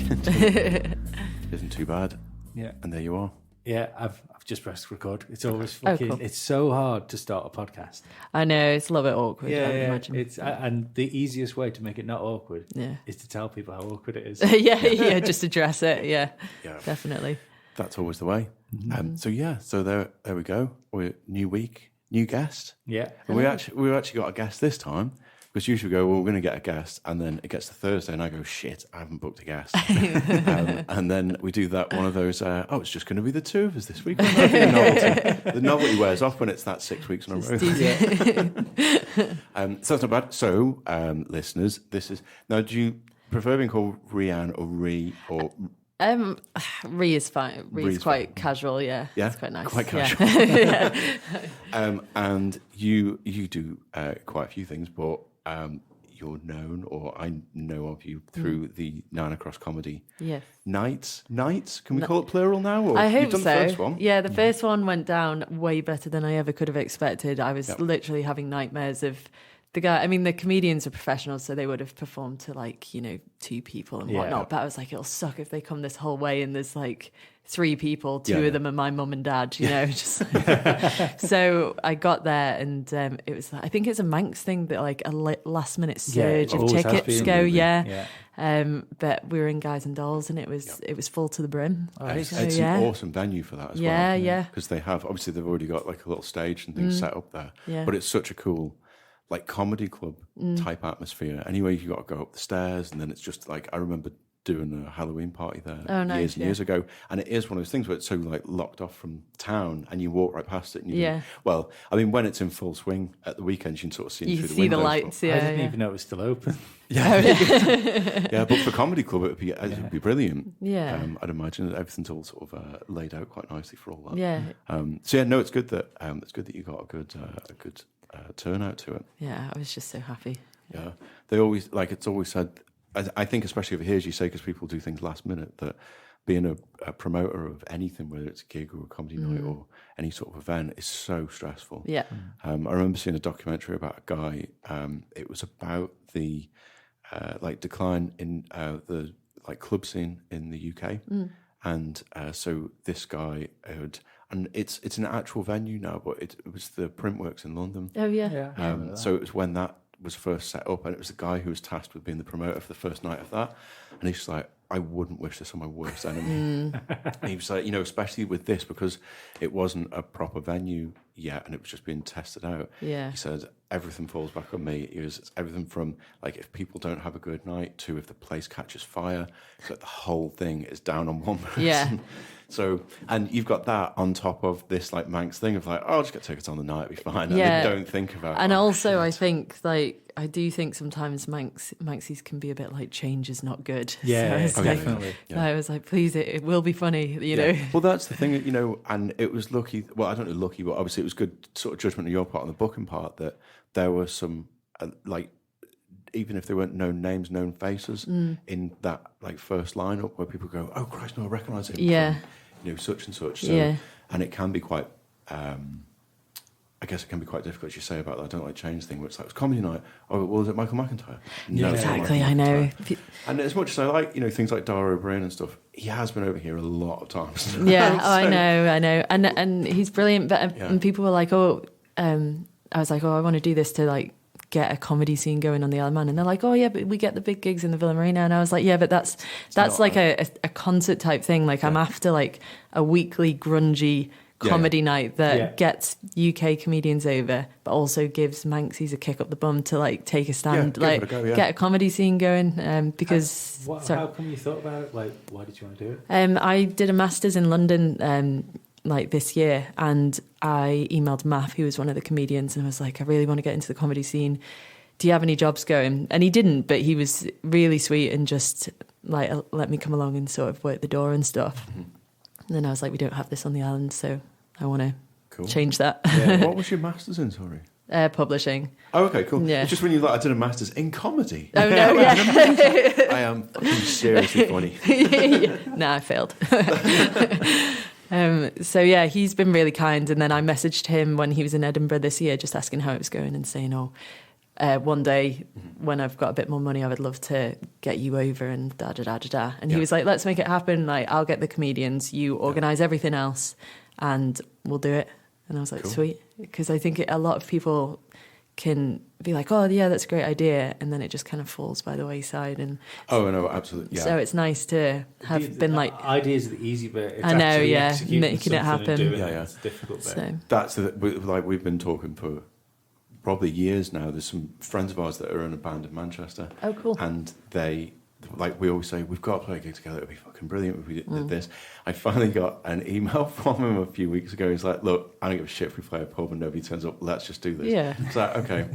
fucking isn't too bad. Yeah. And there you are. Yeah, I've just pressed record. It's always fucking. cool. It's so hard to start a podcast. I know, it's a little bit awkward, I would imagine. It's and the easiest way to make it not awkward Yeah. is to tell people how awkward it is. yeah, just address it. Yeah, definitely. That's always the way. So there we go. We're new week, new guest. Yeah, And we've actually got a guest this time. Because usually we go, well, we're going to get a guest, and then it gets to Thursday, and I go, shit, I haven't booked a guest. And then we do that one of those, it's just going to be the two of us this week. The novelty wears off when it's that 6 weeks in a row. So that's not bad. So, listeners, this is now. Do you prefer being called Rhian or Rhi or? Rhi is fine. Rhi's quite fine. casual. Yeah, Yeah, it's quite nice. quite casual. Yeah. And you do quite a few things, but you're known, or I know of you through the 9 Across comedy Yes. nights. Can we call it plural now? Or I hope you've done so. the first one. Yeah, the first one went down way better than I ever could have expected. I was literally having nightmares of the guy. I mean, the comedians are professionals, so they would have performed to 2 people and whatnot. But I was like, it'll suck if they come this whole way and there's 3 people, 2 of them are my mum and dad, just so I got there and it was, I think it's a Manx thing that a last minute surge of tickets go. But we were in Guys and Dolls and it was full to the brim. It's an awesome venue for that as well. Yeah. Because they have, obviously they've already got a little stage and things set up there. Yeah. But it's such a cool comedy club type atmosphere. Anyway, you got to go up the stairs, and then it's just I remember doing a Halloween party there years and years ago, and it is one of those things where it's so locked off from town, and you walk right past it. And well, I mean, when it's in full swing at the weekends, you can sort of see through the windows. The lights. I didn't even know it was still open. But for comedy club, it would be brilliant. Yeah, I'd imagine that everything's all sort of laid out quite nicely for all that. Yeah. It's good that you got a good turnout to it. Yeah, I was just so happy. Yeah, they always it's always said. I think especially over here, as you say, because people do things last minute, that being a promoter of anything, whether it's a gig or a comedy night or any sort of event, is so stressful. Yeah. I remember seeing a documentary about a guy. It was about the decline in the club scene in the UK, and so this guy had. And it's an actual venue now, but it was the Printworks in London. Oh yeah. So it was when that was first set up, and it was the guy who was tasked with being the promoter for the first night of that. And he's like, I wouldn't wish this on my worst enemy. And he was like, especially with this, because it wasn't a proper venue yet and it was just being tested out. Yeah. He said, everything falls back on me. It's everything from if people don't have a good night to if the place catches fire. So the whole thing is down on one person. Yeah. So, and you've got that on top of this Manx thing of I'll just get tickets on the night, it'll be fine. And Yeah. they don't think about it. And also, I think I do think sometimes Manxies can be a bit change is not good. Yeah, so definitely. I was like, please, it will be funny, you know. Well, that's the thing, and it was lucky. Well, I don't know lucky, but obviously it was good sort of judgment on your part and the booking part that there were some even if they weren't known names, known faces in that first lineup where people go, oh Christ, no, I recognise him. Yeah. From, such and such. So, and it can be quite. I guess it can be quite difficult, as you say, about that I don't change thing, where it's it's comedy night. Oh, well, is it Michael McIntyre? No, it's not Exactly, Michael I know. McIntyre. And as much as I like, things like Dara O'Brien and stuff, he has been over here a lot of times. Yeah, I know. And he's brilliant. But and people were like, I was like, I want to do this to get a comedy scene going on the Isle of Man. And they're like, oh yeah, but we get the big gigs in the Villa Marina. And I was like, yeah, but that's a concert type thing. I'm after a weekly grungy comedy night that gets UK comedians over, but also gives Manxies a kick up the bum to take a stand, get a comedy scene going. Because how come you thought about it? Why did you want to do it? I did a master's in London this year, and I emailed Math, who was one of the comedians, and I was like, I really want to get into the comedy scene. Do you have any jobs going? And he didn't, but he was really sweet and just let me come along and sort of work the door and stuff. Mm-hmm. And then I was like, we don't have this on the island, so I want to change that. Yeah. What was your master's in, sorry? Publishing. Oh, okay, cool. Yeah. It's just when you I did a master's in comedy. Oh, no, yeah. I am fucking seriously funny. No, I failed. So yeah, he's been really kind. And then I messaged him when he was in Edinburgh this year, just asking how it was going and saying, one day when I've got a bit more money, I would love to get you over and da da da da da. And he was like, let's make it happen. Like, I'll get the comedians, you organise everything else, and we'll do it. And I was like, cool. Sweet. Because I think a lot of people can be like, oh yeah, that's a great idea, and then it just kind of falls by the wayside. And oh no, absolutely. Yeah. So it's nice to have been like, ideas are the easy bit. It's I know, making it happen. It's the difficult bit. So. That's like we've been talking for probably years now. There's some friends of ours that are in a band in Manchester. Oh, cool. And they, like we always say, we've got to play a gig together. It'd be fucking brilliant if we did this. I finally got an email from him a few weeks ago. He's like, look, I don't give a shit if we play a pub and nobody turns up. Let's just do this. Yeah. I was like, okay.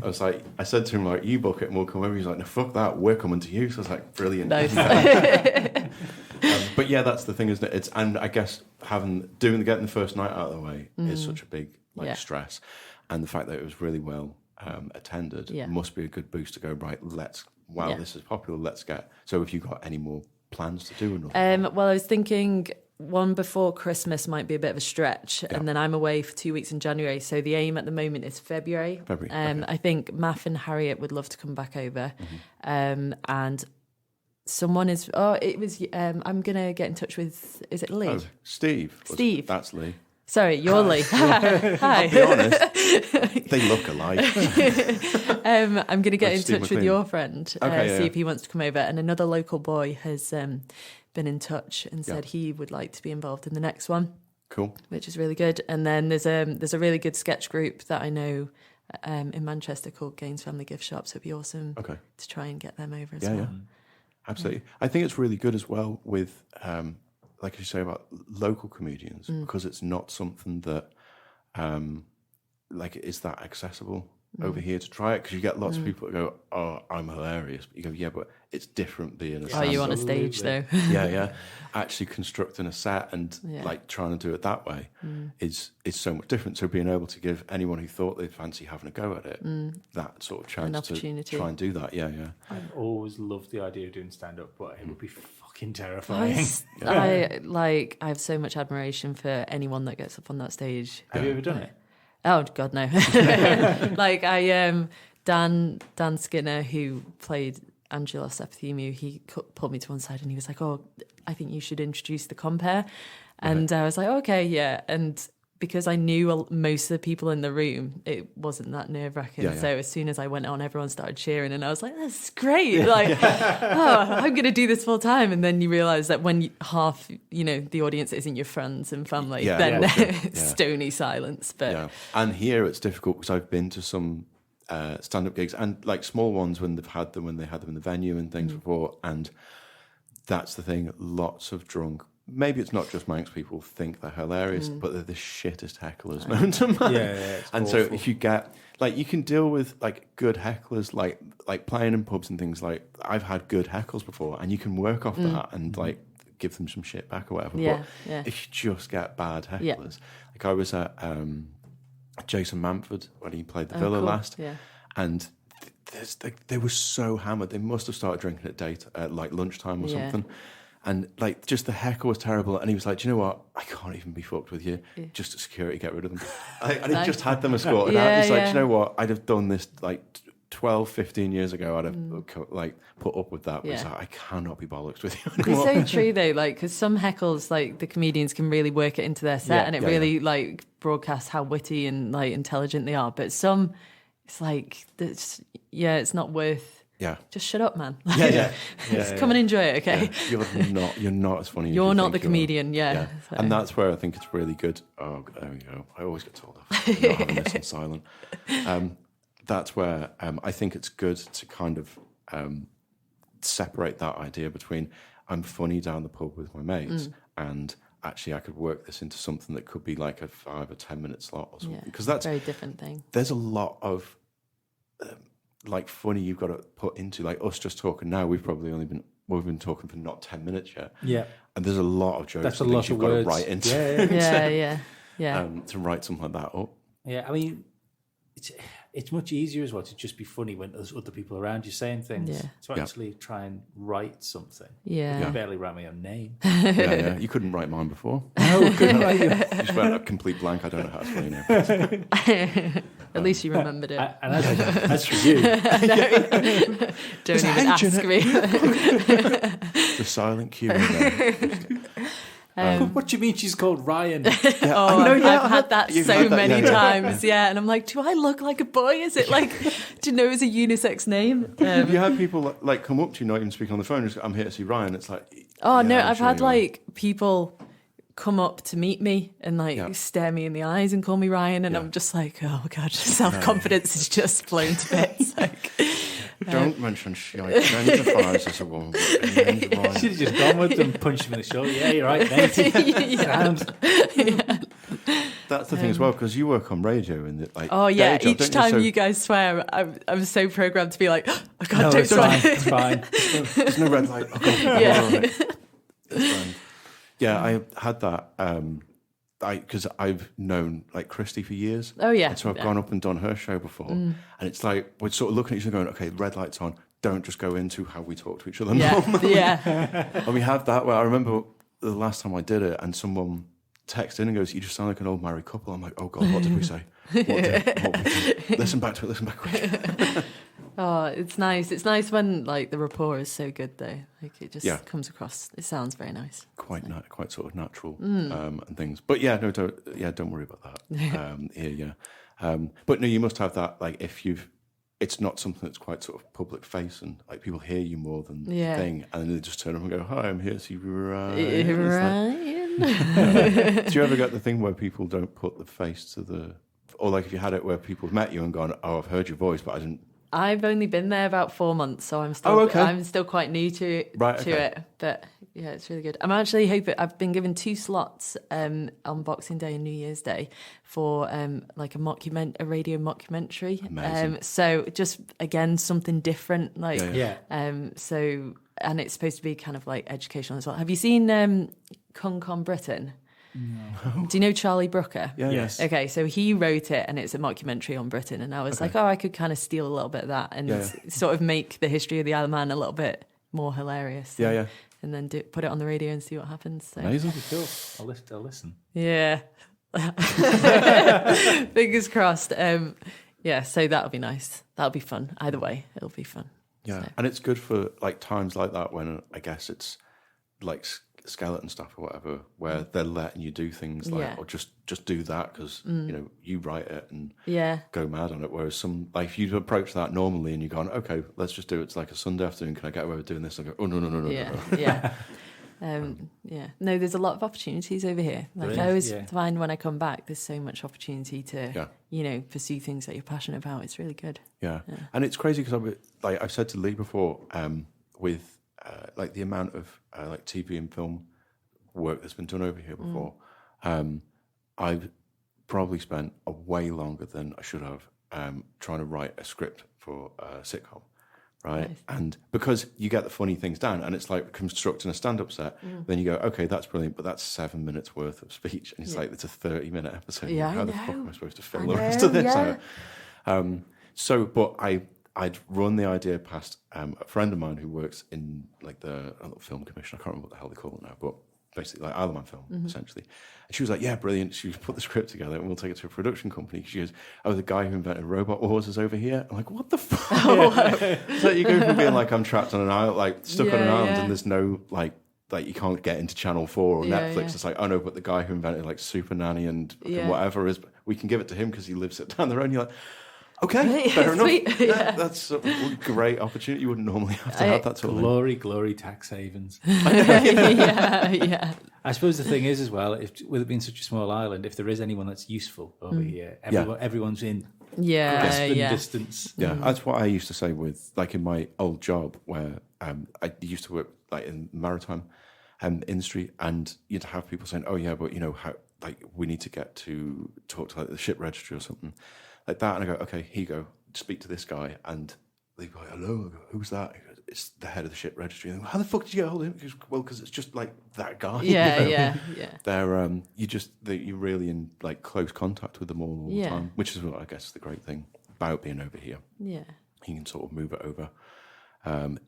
I said to him, like, you book it and we'll come over. He's like, no, fuck that. We're coming to you. So I was like, brilliant. Nice. But yeah, that's the thing, isn't it? And I guess getting the first night out of the way is such a big stress. And the fact that it was really well attended must be a good boost to go, right, this is popular, let's get. So have you got any more plans to do another? Well, I was thinking one before Christmas might be a bit of a stretch, and then I'm away for 2 weeks in January, so the aim at the moment is February. Okay. I think Math and Harriet would love to come back over, and someone is I'm gonna get in touch with, is it Lee? Oh, Steve. That's Lee. Sorry, you're Lee. Hi. I'll be honest, they look alike. I'm going to get in Steve touch McLean. with your friend, see yeah. if he wants to come over. And another local boy has been in touch and said he would like to be involved in the next one. Cool. Which is really good. And then there's a really good sketch group that I know in Manchester called Gaines Family Gift Shop. So it'd be awesome to try and get them over as well. Yeah, absolutely. I think it's really good as well with... like you say about local comedians, because it's not something that, is that accessible over here to try it. Because you get lots of people that go, "Oh, I'm hilarious," but you go, "Yeah, but it's different being a stand-up." Oh, you on a stage though? yeah. Actually constructing a set and trying to do it that way is so much different. So being able to give anyone who thought they'd fancy having a go at it that sort of chance to try and do that. Yeah. I've always loved the idea of doing stand-up, but it would be fucking terrifying. I have so much admiration for anyone that gets up on that stage. Have you ever done it? Oh God, no! Dan Skinner, who played Angelos Epithemiou, he pulled me to one side and he was like, "Oh, I think you should introduce the compare," and I was like, "Okay, yeah." And because I knew most of the people in the room, it wasn't that nerve-wracking. So as soon as I went on, everyone started cheering, and I was like, "That's great!" I'm going to do this full time. And then you realise that when half, the audience isn't your friends and family, then stony silence. But and here it's difficult because I've been to some stand-up gigs and like small ones when they had them in the venue and things before, and that's the thing. Lots of drunk. Maybe it's not just Manx people think they're hilarious, but they're the shittest hecklers known to man. Yeah, and awful. So if you get you can deal with good hecklers, like playing in pubs and things. Like I've had good heckles before, and you can work off that and give them some shit back or whatever. But if you just get bad hecklers, like I was at Jason Manford when he played the Villa last, and they were so hammered. They must have started drinking at lunchtime or something. And just the heckle was terrible. And he was like, "Do you know what? I can't even be fucked with you. Just at security, get rid of them." And he just had them escorted out. He's like, "Do you know what? I'd have done this 12, 15 years ago. I'd have put up with that." But he's like, "I cannot be bollocks with you anymore." It's so true though, because some heckles, the comedians can really work it into their set, and it really broadcasts how witty and intelligent they are. But some, it's it's not worth. Yeah. Just shut up, man. Just come and enjoy it, okay? Yeah. You're not as funny as you're you not think the comedian, So. And that's where I think it's really good. Oh, there we go. I always get told off for not having this on silent. That's where I think it's good to kind of separate that idea between I'm funny down the pub with my mates and actually I could work this into something that could be like a 5 or 10 minute slot or something. Because that's a very different thing. There's a lot of funny you've got to put into us just talking now. We've been talking for not 10 minutes yet. Yeah, and there's a lot of jokes. That's a lot you've of got words. to write into. Yeah. To write something like that up. Yeah, I mean, it's much easier as well to just be funny when there's other people around you saying things. Yeah. To actually try and write something. Yeah. I can barely write my own name. Yeah. You couldn't write mine before. No, I couldn't write you. Just went a complete blank. I don't know how to spell your name. At least you remembered it. And as for you, Don't even ask me. The silent Q in there. what do you mean she's called Ryan? I've had that You've so had that, many yeah. times. Yeah, and I'm like, do I look like a boy? Is it like, do you know it's a unisex name? Have you had people like come up to you, not even speaking on the phone, just, I'm here to see Ryan? It's like, Oh yeah, no, I'm I've sure had you are. like people come up to meet me and like stare me in the eyes and call me Ryan, and I'm just like, oh god, self-confidence is just blown to bits. Like, Don't mention she identifies as a woman. Should have just gone with them, punched him in the shoulder. Yeah, you're right, mate. That's the thing as well, because you work on radio and like. oh yeah, day job, each don't time So you guys swear, I'm so programmed to be like, oh god, No, don't it's swear. fine. It's fine. there's no red light. Oh, God, Yeah. It's fine. Yeah, I had that. Because I've known like Christy for years. Oh yeah. And so I've gone up and done her show before, and it's like we're sort of looking at each other, going, "Okay, red light's on. Don't just go into how we talk to each other." Yeah, normally." yeah. And we have that. Well, I remember the last time I did it, and someone texted in and goes, "You just sound like an old married couple." I'm like, "Oh God, what did we say? What did we say? Listen back to it. Listen back quick." Oh, it's nice. It's nice when like the rapport is so good though. Like it just Yeah. comes across. It sounds very nice. Quite sort of natural and things. But yeah, no, don't worry about that. But no, you must have that. Like if it's not something that's quite sort of public face, and like people hear you more than the thing, and then they just turn up and go, "Hi, I'm here to see Ryan." Ryan. Do you ever get the thing where people don't put the face to the, or like if you had it where people have met you and gone, "Oh, I've heard your voice, but I didn't." I've only been there about 4 months, so I'm still I'm still quite new to it. But yeah, it's really good. I'm actually hoping I've been given 2 slots on Boxing Day and New Year's Day for like a radio mockumentary. Amazing. So just again something different, like Yeah. and it's supposed to be kind of like educational as well. Have you seen Con Britain? No. Do you know Charlie Brooker? Yeah. Yes. Okay, so he wrote it, and it's a mockumentary on Britain, and I was like, I could kind of steal a little bit of that and sort of make the history of the Isle of Man a little bit more hilarious. Yeah. And then put it on the radio and see what happens. So. Amazing. Cool. I'll listen. Yeah. Fingers crossed. Yeah, so that'll be nice. That'll be fun. Either way, it'll be fun. Yeah, So. and it's good for like times like that when I guess it's like skeleton stuff or whatever, where they're letting you do things like, or just do that because you know you write it and go mad on it. Whereas some like if you approach that normally and you're going, okay, let's just do it. It's like a Sunday afternoon. Can I get away with doing this? I go, oh no. No, there's a lot of opportunities over here. Like I always find when I come back, there's so much opportunity to pursue things that you're passionate about. It's really good. Yeah. And it's crazy because I've said to Lee before, with like the amount of like TV and film work that's been done over here before, I've probably spent a way longer than I should have trying to write a script for a sitcom, right? Nice. And because you get the funny things down, and it's like constructing a stand-up set, then you go, okay, that's brilliant, but that's 7 minutes worth of speech, and it's like it's a 30-minute episode. Yeah, How the fuck am I supposed to fill the rest of this out? But I'd run the idea past a friend of mine who works in like the film commission. I can't remember what the hell they call it now, but basically like Isle of Man film, essentially. And she was like, yeah, brilliant. She put the script together and we'll take it to a production company. She goes, oh, the guy who invented Robot Wars is over here. I'm like, what the fuck? So you go from being like, I'm trapped on an island, like stuck on an island and there's no like you can't get into Channel 4 or Netflix. It's like, oh no, but the guy who invented like Super Nanny and whatever we can give it to him because he lives it down the road. And you're like, okay, fair enough. That's a great opportunity. You wouldn't normally have to have that sort of thing. Glory, tax havens. Yeah. I suppose the thing is as well, with it being such a small island, if there is anyone that's useful over here, everyone's in grasping distance. Yeah, that's what I used to say with, like in my old job where I used to work like in maritime industry, and you'd have people saying, oh yeah, but you know, how like we need to get to talk to like the ship registry or something like that. And I go, okay, here you go, speak to this guy. And they go, hello. I go, who's that? He goes, it's the head of the ship registry. And I go, how the fuck did you get hold of him? He goes, well, because it's just like that guy. Yeah. They're you're really in like close contact with them all the time, which is what I guess the great thing. about being over here. Yeah. You can sort of move it over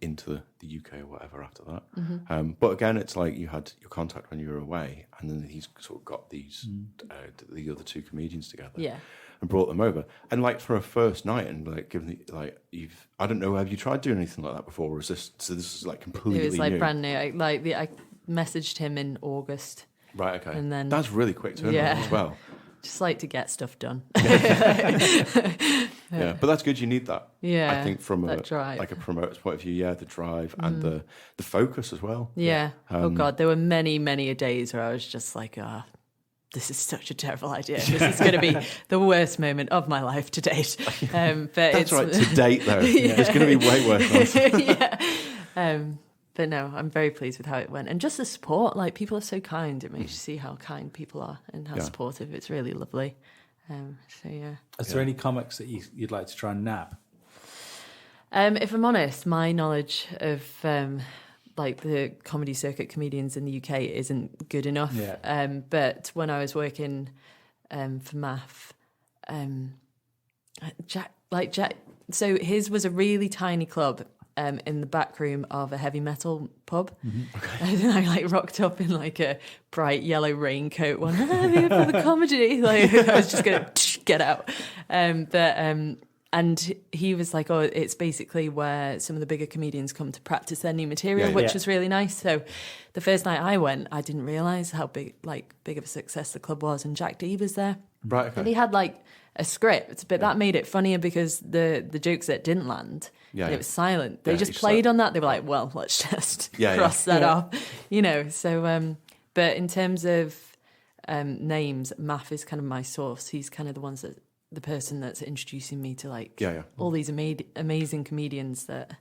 into the UK or whatever after that. But again, it's like you had your contact when you were away, and then he's sort of got these the other two comedians together, and brought them over. And like for a first night, and like given I don't know, have you tried doing anything like that before, or is this like completely new? It was like brand new. I messaged him in August. Right. Okay. And then that's really quick turnaround as well. Just like to get stuff done. Yeah, but that's good. You need that. Yeah, I think from a drive. Like a promoter's point of view, the drive and the focus as well. Yeah. Oh God, there were many days where I was just like, this is such a terrible idea. This is going to be the worst moment of my life to date. But that's right, to date though. It's going to be way worse. But no, I'm very pleased with how it went. And just the support, like people are so kind. It makes you see how kind people are and how supportive. It's really lovely. So yeah. Is there any comics that you'd like to try and nab? If I'm honest, my knowledge of like the comedy circuit comedians in the UK isn't good enough. Yeah. But when I was working for MAF, Jack, so his was a really tiny club in the back room of a heavy metal pub. Okay. And I like rocked up in like a bright yellow raincoat one. I'm here for the comedy. Like I was just gonna get out. And he was like, it's basically where some of the bigger comedians come to practice their new material, which was really nice. So the first night I went, I didn't realise how big of a success the club was. And Jack D was there. Right. Okay. And he had like a script, but that made it funnier because the jokes that didn't land, it was silent. They just played on that. They were like, well, let's just cross that off, So, but in terms of names, Math is kind of my source. He's kind of the person that's introducing me to all these amazing comedians that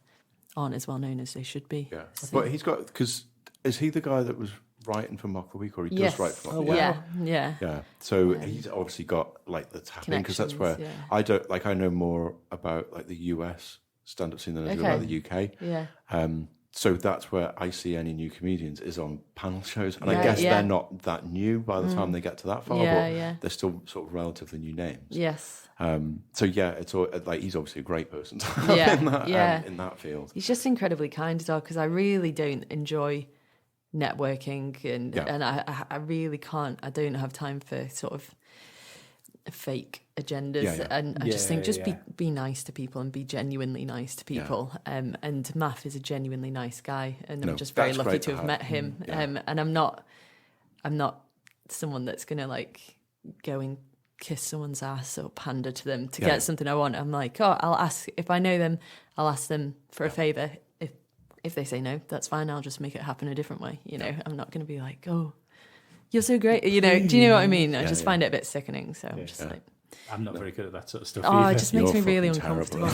aren't as well known as they should be. Yeah, so. But he's got, because is he the guy that was writing for Mock a Week, or he does write for Mock? Yeah. So he's obviously got like the tapping, because that's where I know more about like the US stand-up scene than I do about the UK. Yeah. So that's where I see any new comedians is on panel shows, and I guess they're not that new by the time they get to that far, but they're still sort of relatively new names. Yes. So it's all, like he's obviously a great person to have in that field. He's just incredibly kind as well, because I really don't enjoy networking and I really can't. I don't have time for sort of fake agendas, and I just think be nice to people and be genuinely nice to people. And Math is a genuinely nice guy, and I'm just very lucky to have met him. And I'm not someone that's gonna like go and kiss someone's ass or pander to them to get something I want. I'm like, I'll ask if I know them. I'll ask them for a favor. If they say no, that's fine. I'll just make it happen a different way. I'm not going to be like, you're so great. Do you know what I mean? I just find it a bit sickening. So I'm just like, I'm not very good at that sort of stuff. It just makes me really uncomfortable.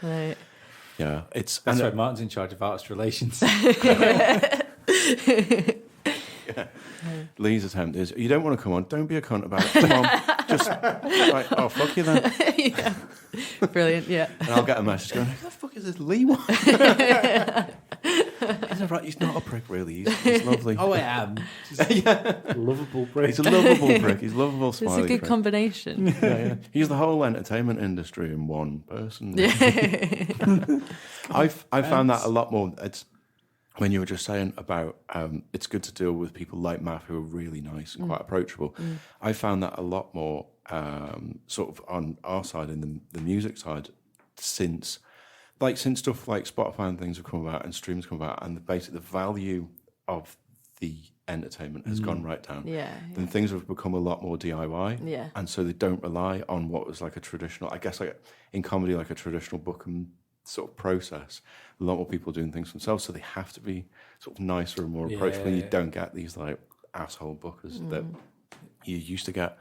Right. Yeah, that's why Martin's in charge of artist relations. Lee's attempt is, you don't want to come on, don't be a cunt about it. Come on, just right, fuck you then. Yeah. Brilliant, yeah. And I'll get a message going, who the fuck is this Lee one? He's not a prick, really. He's lovely. I am. Lovable prick. He's a lovable prick. He's lovable, smiley. It's a good prick. combination. He's the whole entertainment industry in one person. I found that a lot more. It's when you were just saying about it's good to deal with people like Matt who are really nice and quite approachable. I found that a lot more sort of on our side, in the music side, since stuff like Spotify and things have come about and streams come about, and the value of the entertainment has gone right down. Then things have become a lot more DIY. And so they don't rely on what was like a traditional, I guess like in comedy, like a traditional book and sort of process. A lot more people doing things themselves, so they have to be sort of nicer and more approachable. You don't get these like asshole bookers that you used to get.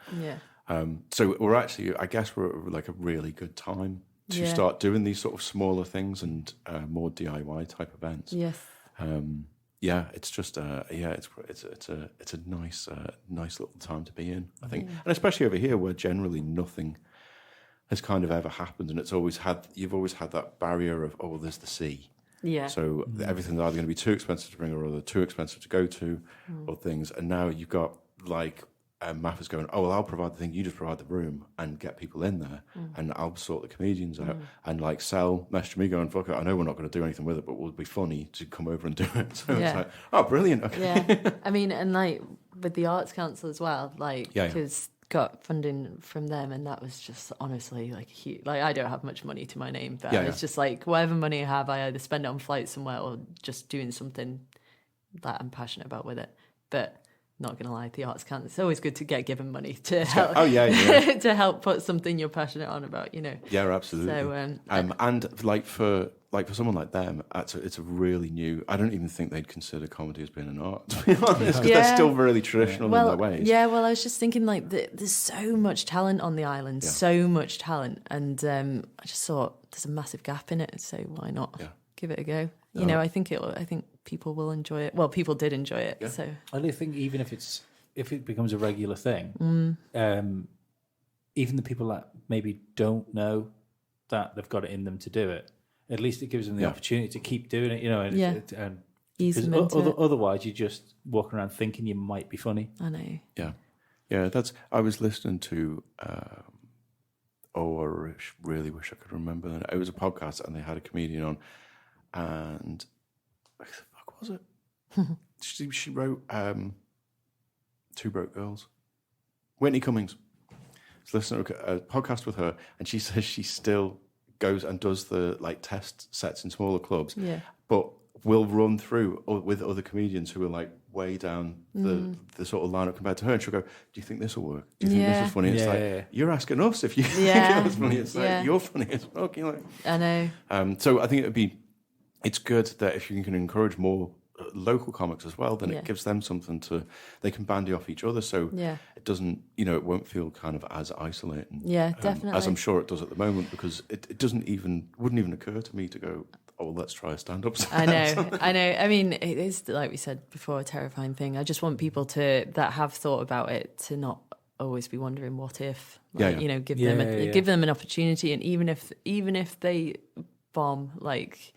So we're actually, I guess we're at like a really good time to start doing these sort of smaller things and more DIY type events. It's just it's a nice little time to be in, I think, and especially over here where generally nothing has kind of ever happened, and you've always had that barrier of there's the sea. So everything's either going to be too expensive to bring or too expensive to go to, or things. And now you've got like Maffa's going, oh, well, I'll provide the thing, you just provide the room and get people in there, and I'll sort the comedians out. And like Sal messaged me going, fuck it, I know we're not going to do anything with it, but it would be funny to come over and do it. So it's like, oh, brilliant. Okay. Yeah. I mean, and like with the Arts Council as well, like, because got funding from them, and that was just honestly like huge. Like, I don't have much money to my name, but it's just like whatever money I have, I either spend it on flights somewhere or just doing something that I'm passionate about with it. But not gonna lie, the Arts Council, it's always good to get given money to help. To help put something you're passionate on about, you know. Yeah, absolutely. So, and like for someone like them, it's a really new. I don't even think they'd consider comedy as being an art, to be honest, because they're still really traditional in their ways. Yeah, well, I was just thinking like there's so much talent on the island, so much talent, and I just thought there's a massive gap in it, so why not give it a go? You know, I think people will enjoy it. Well, people did enjoy it. Yeah. So I do think even if it becomes a regular thing, even the people that maybe don't know that they've got it in them to do it, at least it gives them the opportunity to keep doing it. You know, and ease them into it. Otherwise, you just walk around thinking you might be funny. I know. Yeah. I was listening to. I really wish I could remember that. It was a podcast, and they had a comedian on. And what the fuck was it? she wrote Two Broke Girls. Whitney Cummings. I was listening to a podcast with her, and she says she still goes and does the like test sets in smaller clubs, but will run through with other comedians who are like way down the sort of lineup compared to her, and she'll go, do you think this will work? Do you think this is funny? It's like, you're asking us if you think it's funny. It's like, you're funny as fuck. You're like, I know. So I think it's good that if you can encourage more local comics as well, then it gives them something they can bandy off each other. So it doesn't, it won't feel kind of as isolating. Yeah, definitely. As I'm sure it does at the moment, because it wouldn't even occur to me to go, oh, well, let's try a stand-up set. I know. I mean, it is, like we said before, a terrifying thing. I just want people that have thought about it to not always be wondering what if, give them an opportunity. And even if they bomb like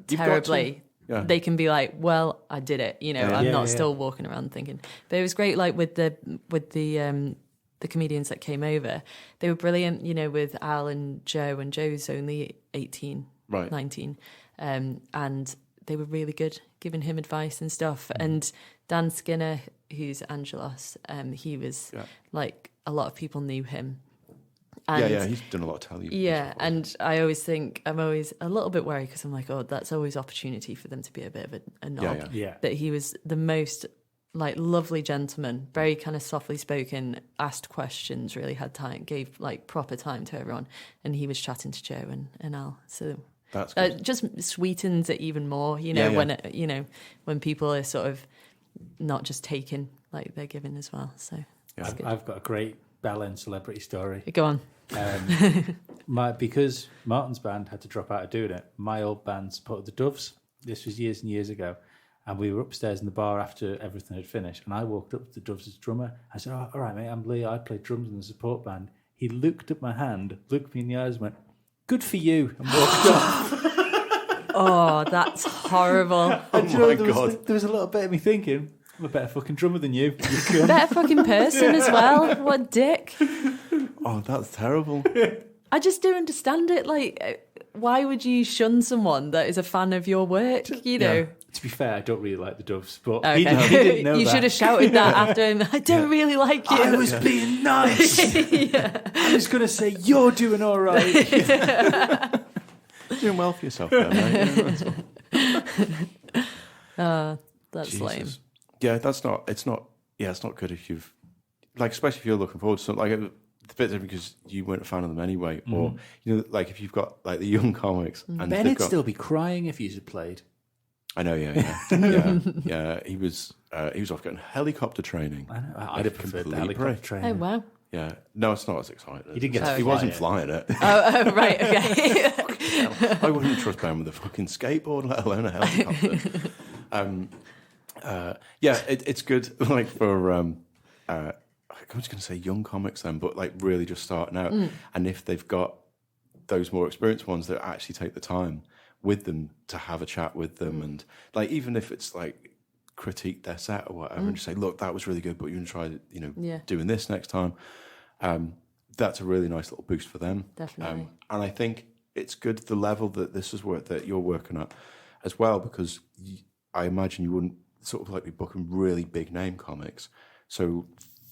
terribly, they can be like, well, I did it. I'm not still walking around thinking. But it was great, like with the comedians that came over, they were brilliant. With Al and Joe's only 18, 19, and they were really good, giving him advice and stuff. And Dan Skinner, who's Angelos, he was like, a lot of people knew him. And, he's done a lot of telly. Yeah, and I always think, I'm always a little bit worried because I'm like, oh, that's always opportunity for them to be a bit of a knob. But he was the most like lovely gentleman, very kind of softly spoken, asked questions, really had time, gave like proper time to everyone, and he was chatting to Joe and Al. So that's good. Just sweetens it even more, when people are sort of not just taking, like they're giving as well. So I've got a great Bellend celebrity story. Go on. Because Martin's band had to drop out of doing it, my old band supported the Doves. This was years and years ago, and we were upstairs in the bar after everything had finished, and I walked up to the Doves' drummer. I said, all right, mate, I'm Lee, I play drums in the support band. He looked at my hand, looked me in the eyes and went, good for you, and walked off. Oh, that's horrible. God. There was a little bit of me thinking, I'm a better fucking drummer than you. Better fucking person as well. What a dick. Oh, that's terrible. I just don't understand it. Like, why would you shun someone that is a fan of your work? To be fair, I don't really like the Doves, but okay. he didn't know you that. should have shouted that after him. I don't really like you. I was being nice. I was going to say, you're doing all right. You're doing well for yourself there, mate. That's lame. Yeah, it's not good if you've, like, especially if you're looking forward to something, like, it's a bit different because you weren't a fan of them anyway, or, like, if you've got, like, the young comics. And Ben'd still be crying if you had played. I know, yeah. He was off getting helicopter training. I know. I'd have preferred the helicopter training. Oh, wow. Yeah. No, it's not as exciting. He didn't get He wasn't flying it. Oh, right, okay. I wouldn't trust Ben with a fucking skateboard, let alone a helicopter. It's good, like, for I'm just going to say young comics then, but like really just starting out. And if they've got those more experienced ones that actually take the time with them to have a chat with them, and like even if it's like critique their set or whatever and just say, look, that was really good, but you're going to try, doing this next time. That's a really nice little boost for them. Definitely. And I think it's good the level that this is that you're working at as well, because I imagine you wouldn't sort of like be booking really big name comics. So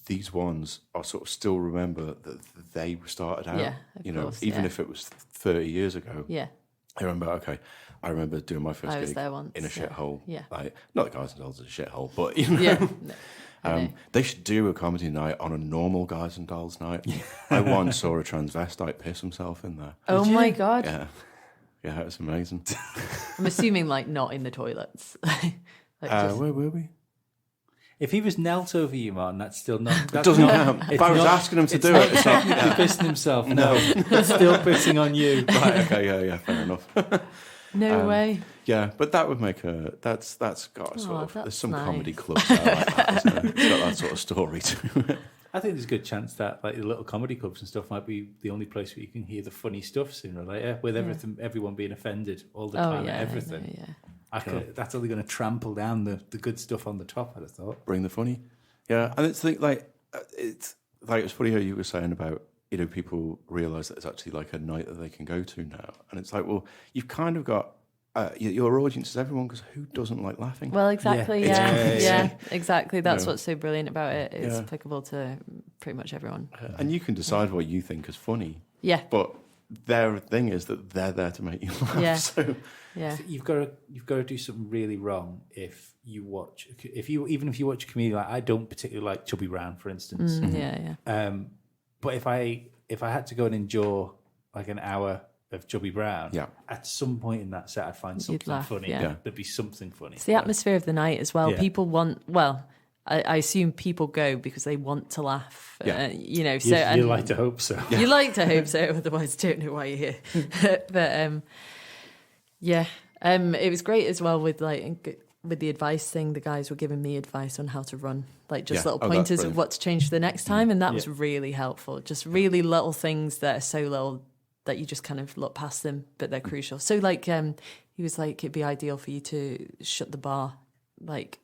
these ones are sort of still remember that they started out, even if it was 30 years ago. Yeah. I remember doing my first gig in a shithole. Yeah. Like, not the Guys and Dolls is a shithole, but you know. Yeah. They should do a comedy night on a normal Guys and Dolls night. I once saw a transvestite piss himself in there. Oh my God. Yeah. Yeah, it was amazing. I'm assuming like not in the toilets. Where were we? If he was knelt over you, Martin, that's still not... It doesn't count. If I was asking him to do it, it's not... pissing himself. No, it's still pissing on you. Right, okay, yeah, fair enough. No way. Yeah, but that would make that's got a sort of... There's some nice. comedy clubs out like that, isn't there? It's got that sort of story to it. I think there's a good chance that like the little comedy clubs and stuff might be the only place where you can hear the funny stuff sooner or later, with everyone being offended all the time at everything. That's only going to trample down the good stuff on the top, I'd have thought. Bring the funny. Yeah, and it's it's funny how you were saying about, people realise that it's actually like a night that they can go to now. And it's like, well, you've kind of got your audience is everyone, because who doesn't like laughing? Well, exactly, yeah, exactly. That's what's so brilliant about it. It's applicable to pretty much everyone. And you can decide what you think is funny. Yeah. But their thing is that they're there to make you laugh. Yeah. So yeah. You've got to do something really wrong if you watch a comedian. Like, I don't particularly like Chubby Brown, for instance. But if I had to go and endure like an hour of Chubby Brown, at some point in that set I'd find something funny. There'd be something funny. It's the atmosphere of the night as well. People want, I assume people go because they want to laugh. You like to hope so. You like to hope so, otherwise don't know why you're here. But it was great as well with the advice thing. The guys were giving me advice on how to run, like just little pointers of what to change for the next time, and that was really helpful. Just really little things that are so little that you just kind of look past them, but they're crucial. So he was like, it'd be ideal for you to shut the bar,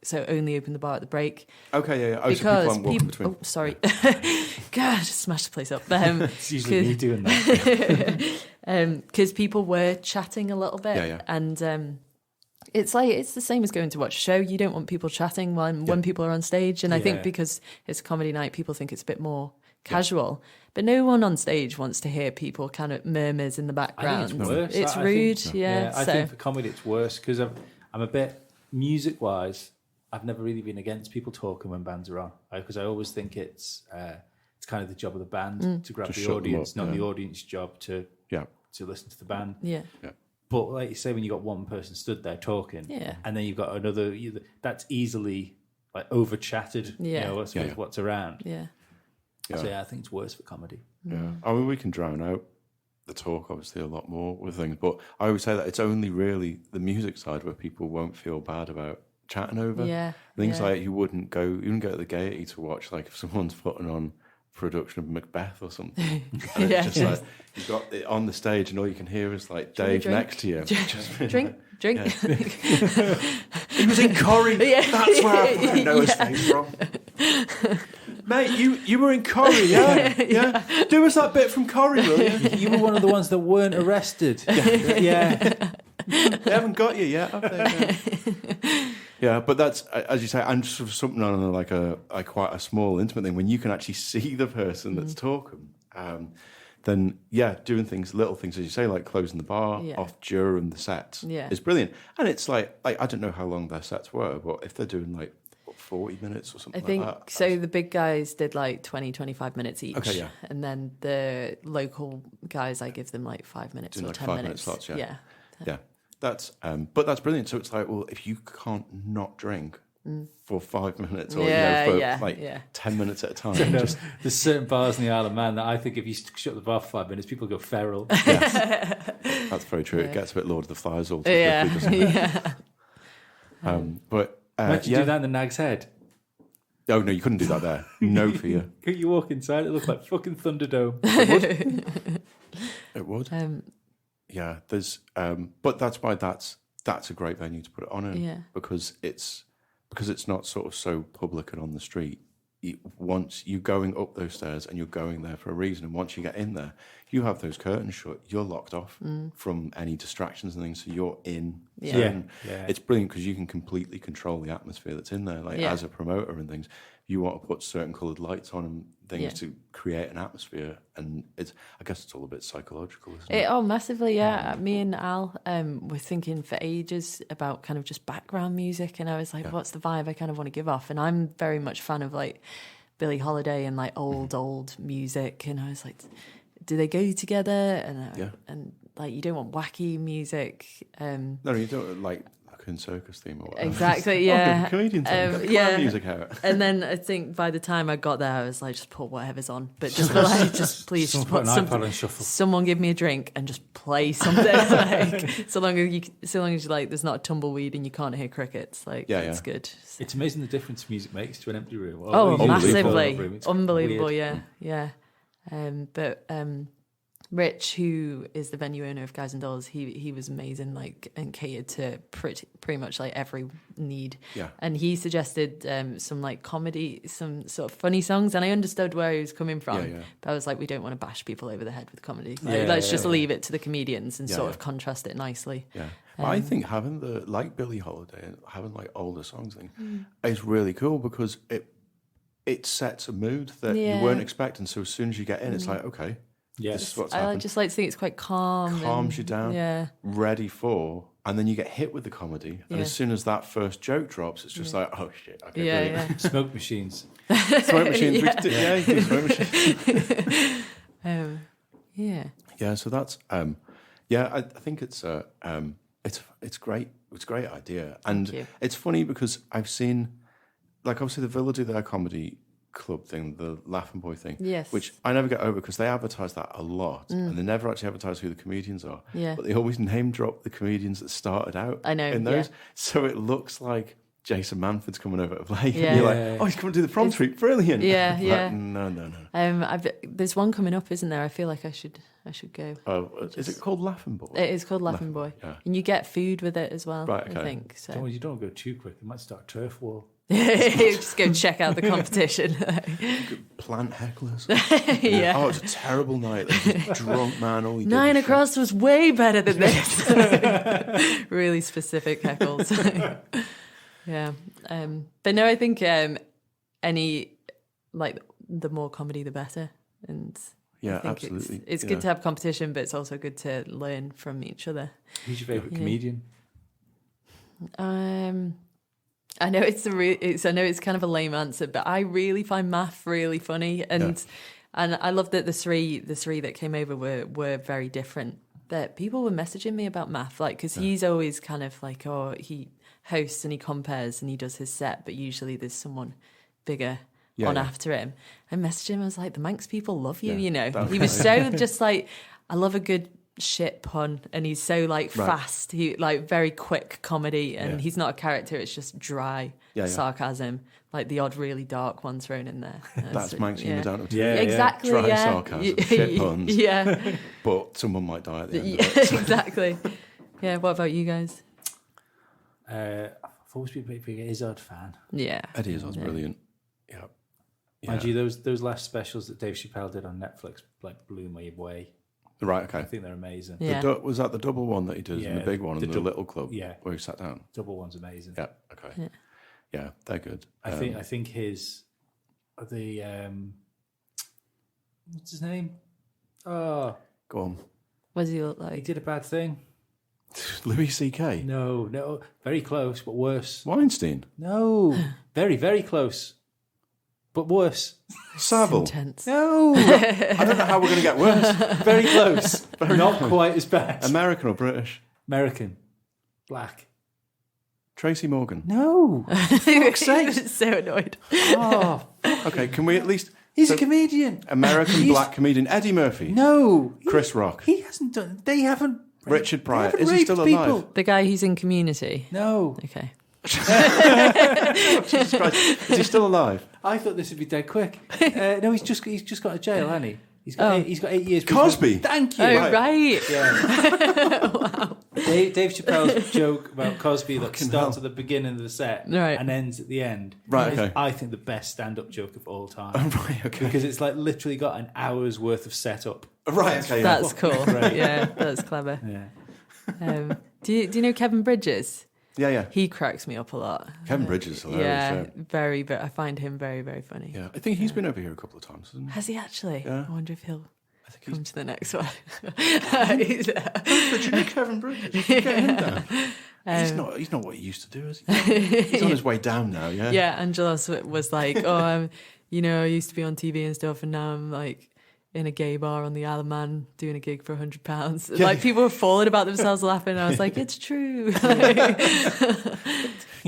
so only open the bar at the break. Okay, yeah. Because so people sorry. God, I just smashed the place up. It's usually me doing that. Because people were chatting a little bit, and it's the same as going to watch a show. You don't want people chatting when people are on stage, and I think because it's a comedy night, people think it's a bit more casual. But no one on stage wants to hear people kind of murmurs in the background. I think it's worse. It's rude, I think for comedy it's worse, because I'm a bit, music-wise, I've never really been against people talking when bands are on, because I always think it's kind of the job of the band to grab the audience, not the audience job to listen to the band. Yeah. But like you say, when you got one person stood there talking, and then you've got another, that's easily like over chatted. What's around. Yeah. So I think it's worse for comedy. Yeah, I mean, we can drown out the talk obviously a lot more with things, but I always say that it's only really the music side where people won't feel bad about chatting over. Things like you wouldn't go to the Gaiety to watch, like if someone's putting on production of Macbeth or something. And it's just like you've got it on the stage and all you can hear is like Dave next to you. Drink. He was in Corrie. That's where I know his face from. Mate, you were in Corrie, yeah? Do us that bit from Corrie, will you? You were one of the ones that weren't arrested. They haven't got you yet, have they? Yeah, but that's, as you say, and sort of something on like a quite a small, intimate thing, when you can actually see the person that's talking, then, doing little things, as you say, like closing the bar off during the sets is brilliant. And it's like, I don't know how long their sets were, but if they're doing like 40 minutes or something like that. I think, so the big guys did like 20, 25 minutes each. Okay, yeah. And then the local guys, I give them like 5 minutes doing or like 10 5-minute minutes. slots, Yeah. That's but that's brilliant. So it's like, well, if you can't not drink for 5 minutes or 10 minutes at a time, there's certain bars in the Isle of Man that I think if you shut the bar for 5 minutes, people go feral. That's very true. It gets a bit Lord of the Flies all too quickly, doesn't it? But imagine you do that in the Nag's Head. Oh no, you couldn't do that there. No fear. Could you walk inside? It looked like fucking Thunderdome. It would. There's but that's why that's a great venue to put it on in, because it's because it's not sort of so public and on the street. Once you're going up those stairs and you're going there for a reason, and once you get in there, you have those curtains shut, you're locked off from any distractions and things, so you're in. It's brilliant because you can completely control the atmosphere that's in there. Like as a promoter and things, you want to put certain coloured lights on and things to create an atmosphere, and I guess it's all a bit psychological, isn't it? Oh, massively, yeah. Me and Al were thinking for ages about kind of just background music, and I was like, what's the vibe I kind of want to give off? And I'm very much a fan of like Billie Holiday and like old music, and I was like, do they go together? And like, you don't want wacky music. No, you don't like Coon Circus theme or whatever. Exactly, yeah. Comedian theme. Get music out. And then I think by the time I got there, I was like, just put whatever's on, but just like, please, just put something. And shuffle. Someone give me a drink and just play something. Like, so long as you like, there's not a tumbleweed and you can't hear crickets. Like, it's good. So. It's amazing the difference music makes to an empty room. Massively, unbelievable. Yeah. But Rich, who is the venue owner of Guys and Dolls, he was amazing, like, and catered to pretty much like every need. Yeah. And he suggested some like comedy, some sort of funny songs, and I understood where he was coming from. Yeah. But I was like, we don't want to bash people over the head with comedy. Let's just leave it to the comedians and sort of contrast it nicely. Yeah. I think having like Billie Holiday and having like older songs is really cool because it sets a mood that you weren't expecting. So as soon as you get in, it's like, okay. Yes, this is what's happened. I just like to think it's quite calm. Calms you down, ready for, and then you get hit with the comedy. And as soon as that first joke drops, it's just like, oh shit, okay, Smoke machines. Smoke machines. You can do smoke machines. Yeah, so that's, I think it's great. It's a great idea. And it's funny because I've seen, like, obviously the Villa do their comedy club thing, the Laughing Boy thing, which I never get over because they advertise that a lot and they never actually advertise who the comedians are, but they always name drop the comedians that started out in those, so it looks like Jason Manford's coming over to play. And you're like, oh, he's coming to the prom treat, brilliant. Like, no. There's one coming up, isn't there? I feel like I should go. Oh, is it called Laughing Boy? It is called Laughing Boy, and you get food with it as well. Right, okay. I think so. You don't go too quick; it might start a turf war. Just go check out the competition. Plant hecklers. Oh, it's a terrible night. There's a drunk man. All 9 across was way better than this. Really specific heckles. But no, I think any, like, the more comedy, the better. And I think absolutely. It's good to have competition, but it's also good to learn from each other. Who's your favourite comedian? I know it's kind of a lame answer, but I really find Math really funny, and I love that the three that came over were very different. That people were messaging me about Math, like, because he's always kind of like, he hosts and he compares and he does his set, but usually there's someone bigger after him. I messaged him, I was like, the Manx people love you, you know. He was so just like, I love a good shit pun, and he's so like fast, he like very quick comedy, and he's not a character, it's just dry sarcasm, like the odd really dark one thrown in there. That's Manx humour, down to exactly, dry sarcasm, shit puns, but someone might die at the end of it. Exactly. What about you guys? I've always been a big Izzard fan. Eddie Izzard's brilliant. Mind you, those last specials that Dave Chappelle did on Netflix like blew me away. Right, okay. I think they're amazing. Was that the double one that he does, and the big one, and the little club where he sat down? Double one's amazing. Yeah, okay. Yeah, they're good. I think his, what's his name? Oh. Go on. What does he look like? He did a bad thing. Louis C.K.? No, very close, but worse. Weinstein? No, very, very close. But worse. Savile? Intense. No. I don't know how we're going to get worse. Very close. Not quite as bad. American or British? American. Black. Tracy Morgan? No. Fuck's sake. So annoyed. Oh. Okay, can we at least... He's a comedian. American black comedian. Eddie Murphy? No. Chris Rock? He hasn't done... They haven't... Richard Pryor? Is he still alive? The guy who's in Community? No. Okay. Jesus Christ. Is he still alive? I thought this would be dead quick. No, he's just got out of jail, hasn't he? He's got 8 years. Cosby. Thank you. Oh, right. Yeah. Wow. Dave Chappelle's joke about Cosby that starts at the beginning of the set and ends at the end. Right, okay. Is, I think, the best stand-up joke of all time. Oh, right, okay. Because it's like literally got an hour's worth of setup. Right, okay. That's cool. Yeah, that's clever. Yeah. Do you know Kevin Bridges? Yeah. He cracks me up a lot. Kevin Bridges is hilarious. Yeah, very, very. I find him very, very funny. Yeah, I think he's been over here a couple of times, hasn't he? Has he actually? Yeah. I wonder if he'll come to the next one. But you know Kevin Bridges? Get him down. He's not what he used to do, is he? He's on his way down now, yeah? Yeah, Angelos was like, I used to be on TV and stuff, and now I'm like in a gay bar on the Isle of Man doing a gig for £100. Yeah. Like, people were falling about themselves laughing, and I was like, it's true.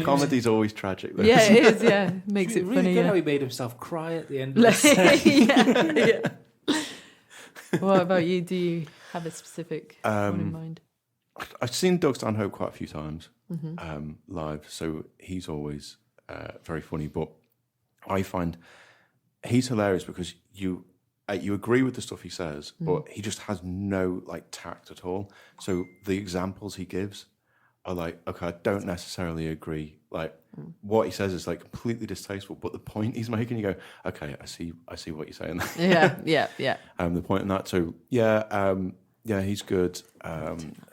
Comedy's always tragic, though. Yeah, it is, yeah. Makes it really funny. good how he made himself cry at the end of the set. yeah. What about you? Do you have a specific one in mind? I've seen Doug Stanhope quite a few times live, so he's always very funny. But I find he's hilarious because you agree with the stuff he says, but he just has no tact at all. So the examples he gives are like, okay, I don't necessarily agree. What he says is completely distasteful, but the point he's making, you go, okay, I see what you're saying. Yeah. The point in that. So yeah, he's good.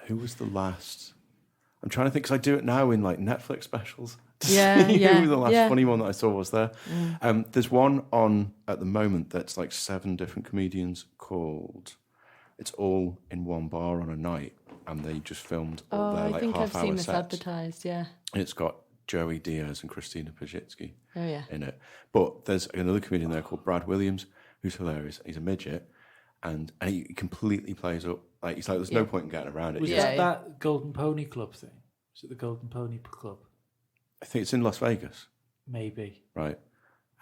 Who was the last? I'm trying to think because I do it now in Netflix specials. Yeah. Who the last funny one that I saw was there. There's one on at the moment that's 7 different comedians called. It's all in one bar on a night, and they just filmed all their I think I've half-hour seen this sets. advertised. Yeah. And it's got Joey Diaz and Christina Pajitsky in it. But there's another comedian there called Brad Williams, who's hilarious. He's a midget, and he completely plays up. He's there's no point in getting around it. Was that Golden Pony Club thing? Was it the Golden Pony Club? I think it's in Las Vegas. Maybe. Right.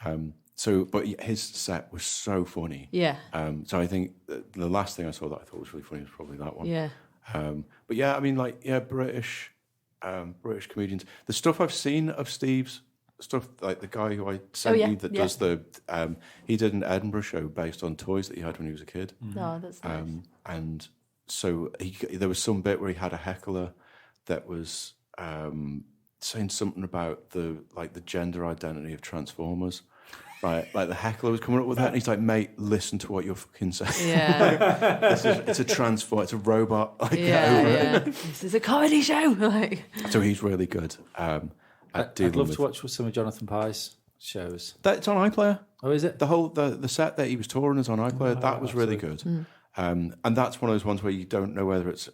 But his set was so funny. Yeah. So I think the last thing I saw that I thought was really funny was probably that one. Yeah. But yeah, I mean, British comedians. The stuff I've seen of Steve's stuff, like the guy who I sent you that does the, he did an Edinburgh show based on toys that he had when he was a kid. No, that's nice. And so there was some bit where he had a heckler that was saying something about the gender identity of Transformers. Right, the heckler was coming up with that, and he's like, "Mate, listen to what you're fucking saying." Yeah, it's a transform, it's a robot. This is a comedy show. So he's really good. I'd love to watch some of Jonathan Pye's shows. It's on iPlayer. Oh, is it? The whole the set that he was touring is on iPlayer. That was really good. And that's one of those ones where you don't know whether it's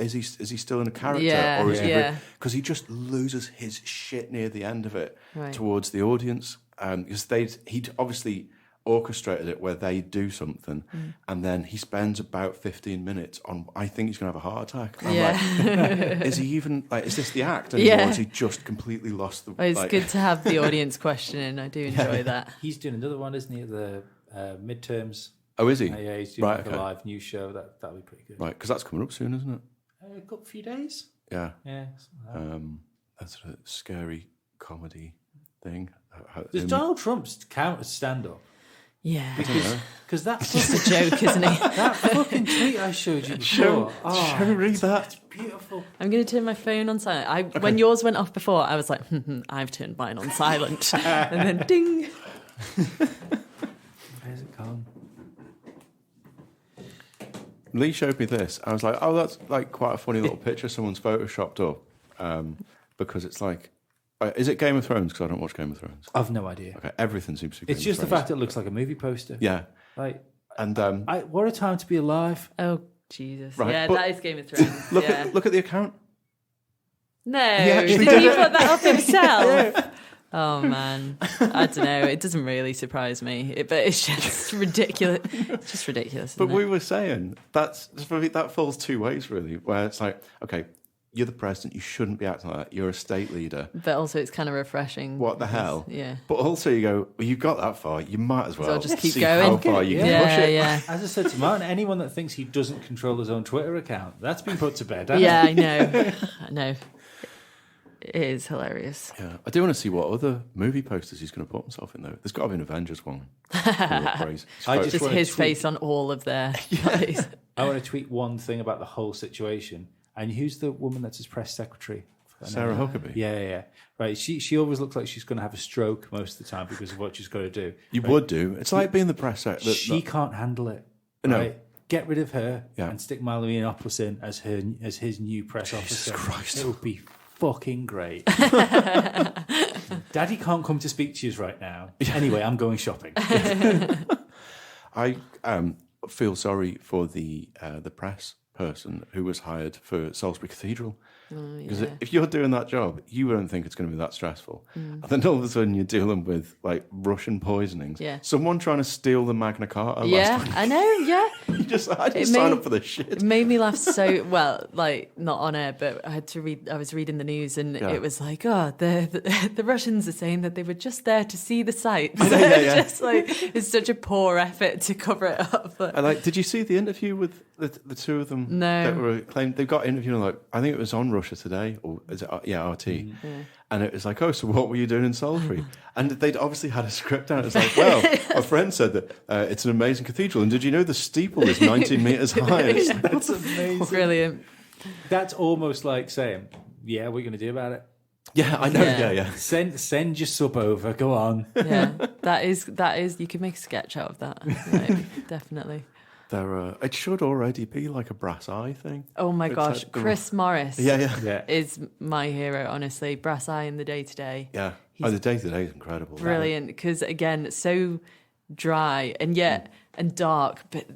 is he still in a character or is he? Because he just loses his shit near the end of it towards the audience. Because he'd obviously orchestrated it where they do something, and then he spends about 15 minutes on. I think he's going to have a heart attack. And I'm like, is he even is this the act anymore? Or has he just completely lost the? Well, it's good to have the audience questioning. I do enjoy that. He's doing another one, isn't he? The midterms. Oh, is he? Yeah, he's doing a live news show. That'll be pretty good. Right, because that's coming up soon, isn't it? A few days. Yeah. Yeah. That's a scary comedy thing. Does Donald Trump count as stand-up? Yeah. Because that's just a joke, isn't he? That fucking tweet I showed you before. Show me read that. It's beautiful. I'm going to turn my phone on silent. When yours went off before, I was like, I've turned mine on silent. And then ding. Where's it gone? Lee showed me this. I was like, oh, that's quite a funny little picture someone's photoshopped up. Because it's is it Game of Thrones? Because I don't watch Game of Thrones. I've no idea. Okay, everything seems to be It's just the fact it looks like a movie poster. Yeah. And what a time to be alive. Oh, Jesus. Right, yeah, that is Game of Thrones. Look at the account. No. Did he put that up himself? Oh, man. I don't know. It doesn't really surprise me. But it's just ridiculous. It's just ridiculous. But we were saying, that falls two ways, really, where it's like, okay, you're the president, you shouldn't be acting like that. You're a state leader. But also it's kind of refreshing. What the hell? Yeah. But also you go, well, you've got that far, you might as well so just keep see going. how far you can push it. Yeah. As I said to Martin, anyone that thinks he doesn't control his own Twitter account, that's been put to bed. Yeah, I know. It is hilarious. Yeah, I do want to see what other movie posters he's going to put himself in, though. There's got to be an Avengers one. Just his face on all of their bodies. I want to tweet one thing about the whole situation. And who's the woman that's his press secretary? Sarah Huckabee. Yeah. Right. She always looks like she's going to have a stroke most of the time because of what she's got to do. You would do. It's like being the press secretary. She can't handle it. No. Right? Get rid of her and stick Milo Yiannopoulos in as his new press officer. Christ. It would be fucking great. Daddy can't come to speak to you right now. Anyway, I'm going shopping. I feel sorry for the press person who was hired for Salisbury Cathedral. Because if you're doing that job, you wouldn't think it's going to be that stressful. And then all of a sudden you're dealing with like Russian poisonings. Yeah. Someone trying to steal the Magna Carta. Yeah, I know, yeah. I didn't sign up for this shit. It made me laugh so well, like not on air, but I was reading the news and it was like, oh, the Russians are saying that they were just there to see the sights. Just like, it's such a poor effort to cover it up. But... did you see the interview with the two of them? No. That were claimed, they've got interviewed, like, I think it was on Russia Today, or is it, RT. Mm-hmm. And it was like, oh, so what were you doing in Salisbury? And they'd obviously had a script down. It was like, well, our friend said that it's an amazing cathedral. And did you know the steeple is 19 metres high? That's amazing. Brilliant. That's almost like saying, yeah, what are you going to do about it? Yeah, I know. Yeah. Send your sub over. Go on. Yeah, that is. You could make a sketch out of that. Like, definitely. It should already be like a brass eye thing. Oh my gosh, Chris Morris is my hero, honestly. Brass eye in the day-to-day. Yeah. The day-to-day is incredible. Brilliant, because again, it's so dry and and dark, but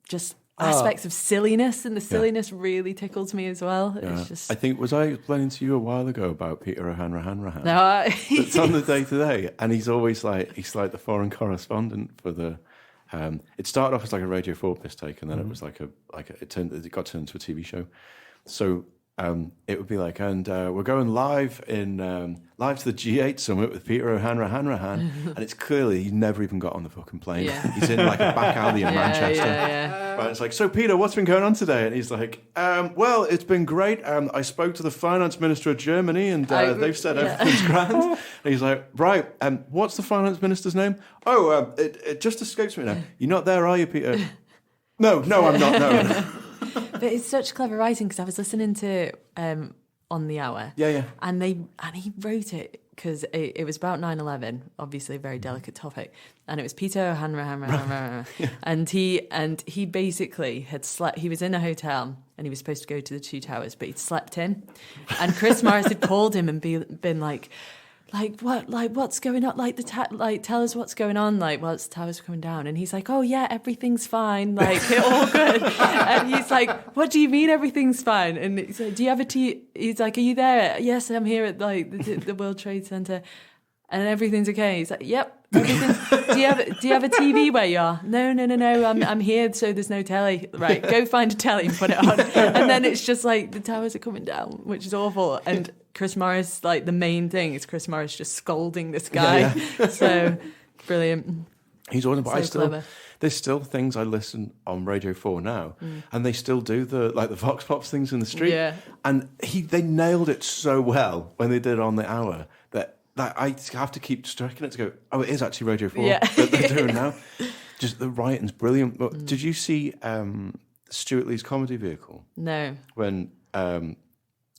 just aspects of silliness, and the silliness really tickles me as well. Yeah. It's just... I think, was I explaining to you a while ago about Peter O'Hanrahan? No, it's on the day-to-day, and he's always like, the foreign correspondent for the... it started off as like a Radio 4 piss take, and then it was it got turned into a TV show. So it would be like, and we're going live to the G8 summit with Peter O'Hanrahan, and it's clearly he never even got on the fucking plane. Yeah. He's in like a back alley in Manchester. But it's like, so Peter, what's been going on today? And he's like, well, it's been great. I spoke to the finance minister of Germany, and they've said everything's grand. And he's like, right, what's the finance minister's name? Oh, it just escapes me now. You're not there, are you, Peter? No, I'm not. No. But it's such clever writing, because I was listening to On the Hour. Yeah. And he wrote it because it was about 9/11, obviously a very delicate topic, and it was Peter O'Hanrahan, and he basically had slept. He was in a hotel and he was supposed to go to the Two Towers, but he'd slept in, and Chris Morris had called him and been like what's going on? Tell us what's going on. Like, well, the towers are coming down, and he's like, oh yeah, everything's fine. Like, all good. And he's like, what do you mean everything's fine? And he's like, do you have a He's like, are you there? Yes, I'm here at like the World Trade Center, and everything's okay. He's like, yep. Do you have a TV where you are? No. I'm here, so there's no telly. Right, go find a telly and put it on. And then it's just like the towers are coming down, which is awful. And Chris Morris, like the main thing is Chris Morris just scolding this guy. Yeah. So brilliant. He's awesome, but clever. There's still things I listen on Radio 4 now, and they still do the Vox Pops things in the street. Yeah. And they nailed it so well when they did it on the hour that I have to keep striking it to go, oh, it is actually Radio 4 that they're doing now. Just the writing's brilliant. But did you see Stuart Lee's comedy vehicle? No. When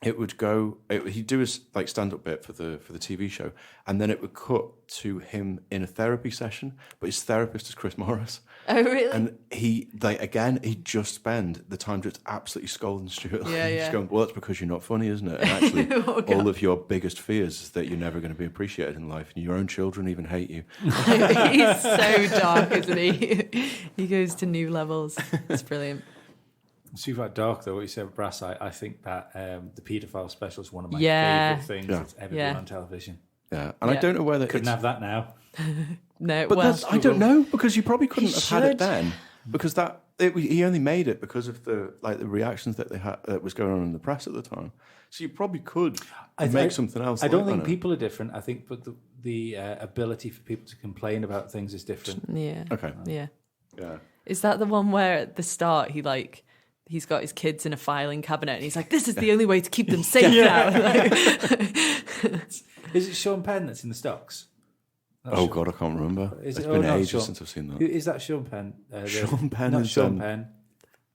it would go, he'd do his like stand-up bit for the TV show, and then it would cut to him in a therapy session, but his therapist is Chris Morris. Oh, really? And he'd just spend the time just absolutely scolding Stuart Lee. Just going, well, that's because you're not funny, isn't it? And actually, all of your biggest fears is that you're never going to be appreciated in life, and your own children even hate you. He's so dark, isn't he? He goes to new levels. It's brilliant. Speaking about dark, though, what you said about Brass Eye, I think that the paedophile special is one of my favourite things that's ever been on television. Yeah, and I don't know whether couldn't have that now. No, but I don't know, because you probably couldn't have had it then, because he only made it because of the reactions that they had that was going on in the press at the time. So you probably could make something else. I don't think people are different. I think, but the ability for people to complain about things is different. Yeah. Okay. Yeah. Yeah. Is that the one where at the start he he's got his kids in a filing cabinet and he's like, this is the only way to keep them safe now. Is it Sean Penn that's in the stocks? God, I can't remember. It's been ages since I've seen that. Is that Sean Penn? Sean Penn not is Sean Penn.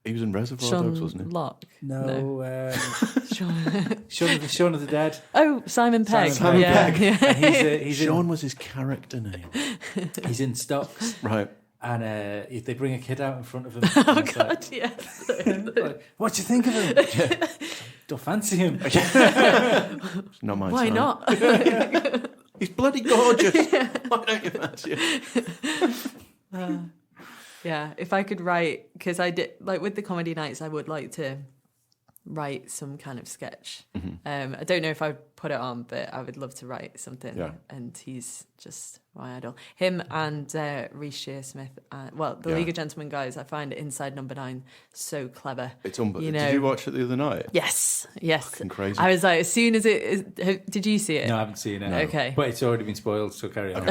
He was in Reservoir Dogs, wasn't he? Locke. No. Shaun. Shaun of the Dead. Oh, Simon Pegg. Simon Pegg. And Sean was his character name. He's in stocks. Right. And if they bring a kid out in front of him. Oh, God, yes. Like, what do you think of him? Don't fancy him. Not my Why time. not? He's bloody gorgeous. Why don't you fancy him? Yeah, if I could write, because I did, like with the comedy nights, I would like to write some kind of sketch. Mm-hmm. I don't know if I'd put it on, but I would love to write something. Yeah. And he's just my idol. Him and Rhys Shearsmith, the League of Gentlemen guys, I find Inside Number 9 so clever. It's unbelievable. Did you watch it the other night? Yes. Fucking crazy. I was like, as soon as did you see it? No, I haven't seen it. No. Okay. But it's already been spoiled, so carry on.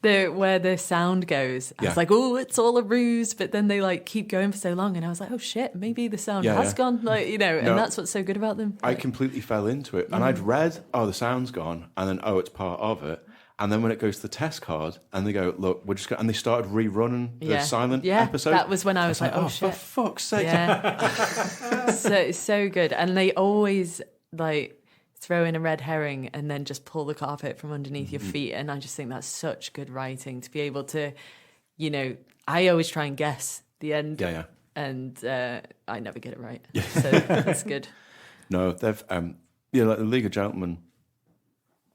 Where the sound goes. I was like, oh, it's all a ruse, but then they like keep going for so long, and I was like, oh shit, maybe the sound has gone. Like, and that's what's so good about them. I completely fell into it, and I'd read, the sound's gone, and then it's part of it. And then when it goes to the test card, and they go, look, we're just going, and they started rerunning the silent episode. That was when I was like, oh shit, for fuck's sake! Yeah. so good, and they always like throw in a red herring and then just pull the carpet from underneath your feet, and I just think that's such good writing to be able to, I always try and guess the end, and I never get it right, so that's good. No, they've like the League of Gentlemen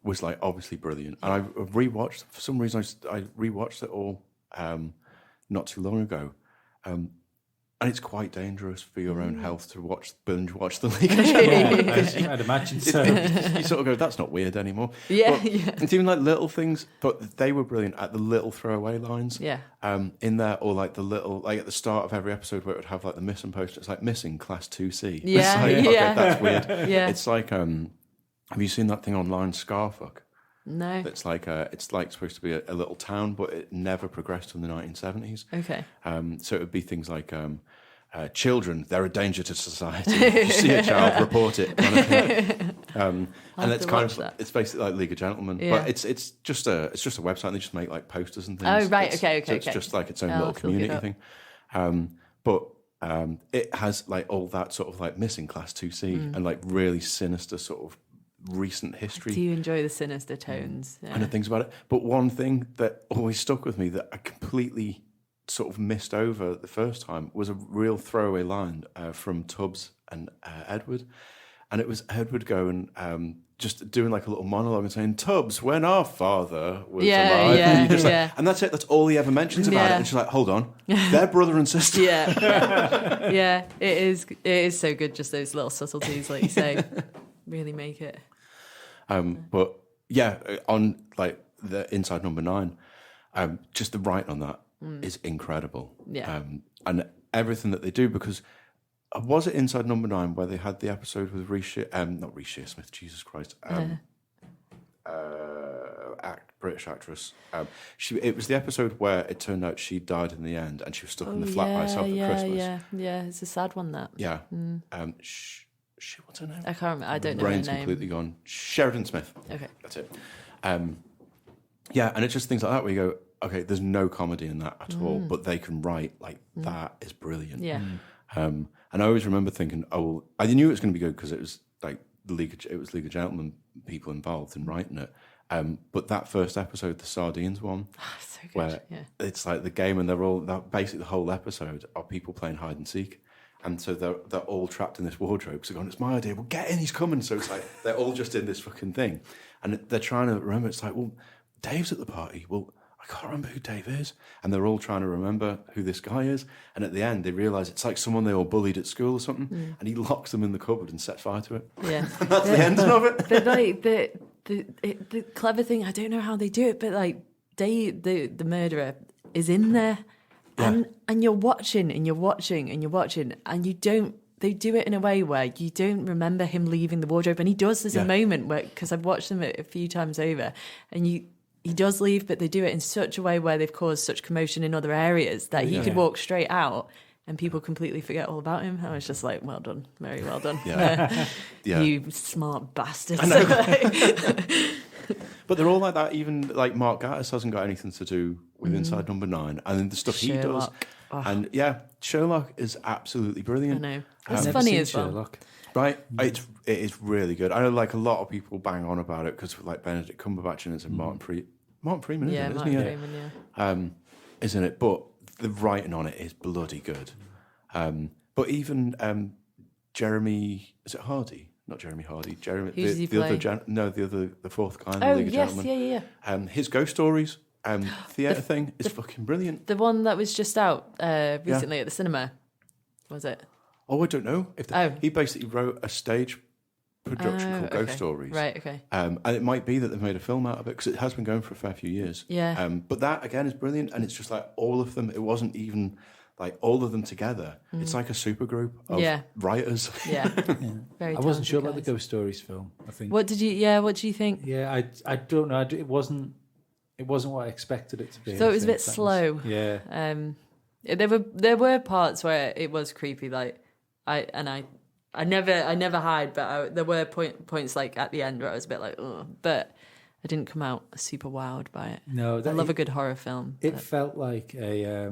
was like obviously brilliant, and I rewatched for some reason. I rewatched it all not too long ago, and it's quite dangerous for your own health to binge watch the League of Gentlemen. I'd imagine so. You sort of go, that's not weird anymore. It's even like little things, but they were brilliant at the little throwaway lines. In there, or like the little, like at the start of every episode where it would have like the missing poster. It's like missing class 2C. Okay, that's weird. It's like have you seen that thing online, Scarfuck? No. It's like supposed to be a little town, but it never progressed in the 1970s. Okay. So it would be things like children, they're a danger to society. If you see a child, report it. Kind of thing. And it's kind of it's basically like League of Gentlemen, but it's just a website. And they just make like posters and things. Oh right, okay. It's just like its own little community thing. But it has like all that sort of like missing class 2C and like really sinister sort of recent history. Do you enjoy the sinister tones? And things about it. But one thing that always stuck with me that I completely sort of missed over the first time was a real throwaway line from Tubbs and Edward. And it was Edward going, just doing like a little monologue and saying, Tubbs, when our father was alive. And that's it. That's all he ever mentions about it. And she's like, hold on. They're brother and sister. Yeah, it is so good, just those little subtleties, like you say, really make it. But yeah, on like the Inside Number 9, just the writing on that is incredible. Yeah. And everything that they do, because was it Inside Number 9 where they had the episode with not Rhys Shearsmith, Jesus Christ, British actress. It was the episode where it turned out she died in the end, and she was stuck in the flat by herself at Christmas. Yeah, it's a sad one, that. Yeah. What's her name? I can't remember. I don't know Brain's her name. completely gone. Sheridan Smith. Okay. That's it. Yeah, and it's just things like that where you go, okay, there's no comedy in that at all, but they can write like that is brilliant. Yeah. And I always remember thinking, I knew it was going to be good because it was like League of Gentlemen people involved in writing it. But that first episode, the Sardines one, So good. where it's like the game, and basically the whole episode are people playing hide and seek. And so they're all trapped in this wardrobe. So going, it's my idea. Well, get in, he's coming. So it's like they're all just in this fucking thing. And they're trying to remember. It's like, well, Dave's at the party. Well, I can't remember who Dave is. And they're all trying to remember who this guy is. And at the end, they realise it's like someone they all bullied at school or something. And he locks them in the cupboard and sets fire to it. Yeah. And that's the end of it. But like the clever thing, I don't know how they do it, but like Dave, the murderer, is in there. Yeah. And you're watching and you're watching and you're watching, and they do it in a way where you don't remember him leaving the wardrobe. And he does. There's a moment where, because I've watched them a few times over, and he does leave, but they do it in such a way where they've caused such commotion in other areas that he could walk straight out and people completely forget all about him. I was just like, well done, very well done. Yeah. You smart bastards. I know. But they're all like that. Even like Mark Gatiss hasn't got anything to do with Inside Number 9, and then the stuff he does. Oh. And Sherlock is absolutely brilliant. I know. It's funny as well. Sherlock. Right, it is really good. I know, like a lot of people bang on about it because like Benedict Cumberbatch and it's Martin Freeman, isn't he? Isn't it? But the writing on it is bloody good. But even Jeremy, is it Hardy? Not Jeremy Hardy. Jeremy, the fourth guy in the League of Gentlemen. Yeah. His Ghost Stories theatre thing is fucking brilliant. The one that was just out recently at the cinema, was it? Oh, I don't know. He basically wrote a stage production called Ghost Stories. Right, okay. And it might be that they've made a film out of it because it has been going for a fair few years. Yeah. But that, again, is brilliant. And it's just like all of them. It wasn't even like all of them together. It's like a supergroup of writers. Yeah. I wasn't sure about the Ghost Stories film, I think. What do you think? Yeah, I don't know. It wasn't what I expected it to be. So it was a bit slow. Yeah. There were parts where it was creepy, like I never hide, but there were points like at the end where I was a bit like, oh, but I didn't come out super wowed by it. No, I love a good horror film. It felt like a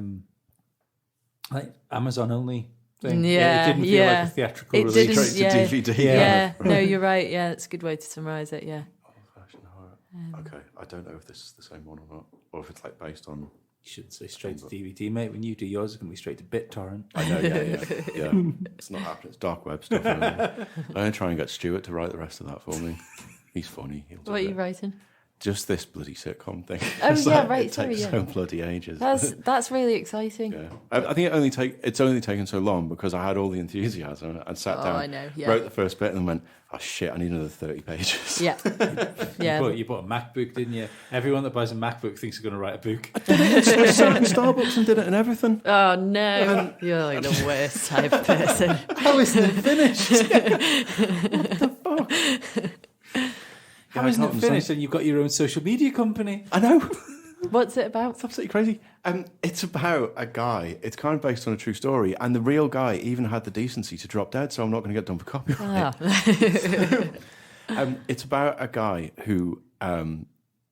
like Amazon only thing. Yeah, it didn't feel like a theatrical release. Straight to DVD. Yeah. No, you're right. Yeah, it's a good way to summarise it. Yeah. Old-fashioned horror. Okay, I don't know if this is the same one or not, or if it's like based on. You should say straight to DVD, mate. When you do yours, it's going to be straight to BitTorrent. I know, yeah. It's not happening. It's dark web stuff. I'm going to try and get Stuart to write the rest of that for me. He's funny. What are you writing? Just this bloody sitcom thing. Oh, yeah, right. It takes so bloody ages. That's really exciting. Yeah. I think it's only taken so long because I had all the enthusiasm and sat down, wrote the first bit and then went, oh shit, I need another 30 pages. Yeah. Yeah. You bought a MacBook, didn't you? Everyone that buys a MacBook thinks they're going to write a book. I sat in Starbucks and did it and everything. Oh no, you're like the worst type of person. How is it finished? What the fuck? How isn't it finished and you've got your own social media company? I know. What's it about? It's absolutely crazy. It's about a guy. It's kind of based on a true story, and the real guy even had the decency to drop dead. So I'm not going to get done for copyright. It's about a guy who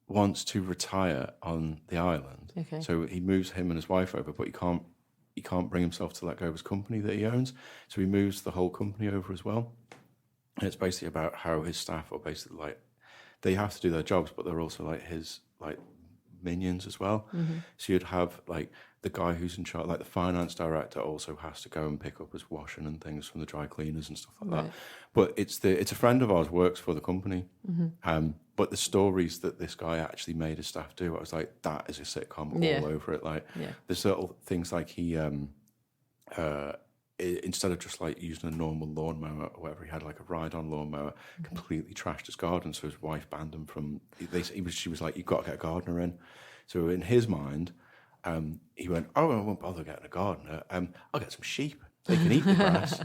wants to retire on the island. Okay. So he moves him and his wife over, but he can't bring himself to let go of his company that he owns. So he moves the whole company over as well. And it's basically about how his staff are basically like, they have to do their jobs, but they're also like his like minions as well. Mm-hmm. So you'd have like the guy who's in charge, like the finance director, also has to go and pick up his washing and things from the dry cleaners and stuff like that. But it's a friend of ours works for the company. Mm-hmm. But the stories that this guy actually made his staff do, I was like, that is a sitcom all over it. Like there's little things like he instead of just like using a normal lawnmower or whatever, he had like a ride-on lawnmower, completely trashed his garden. So his wife banned him from. She was like, "You've got to get a gardener in." So in his mind, he went, "Oh, I won't bother getting a gardener. I'll get some sheep. They can eat the grass."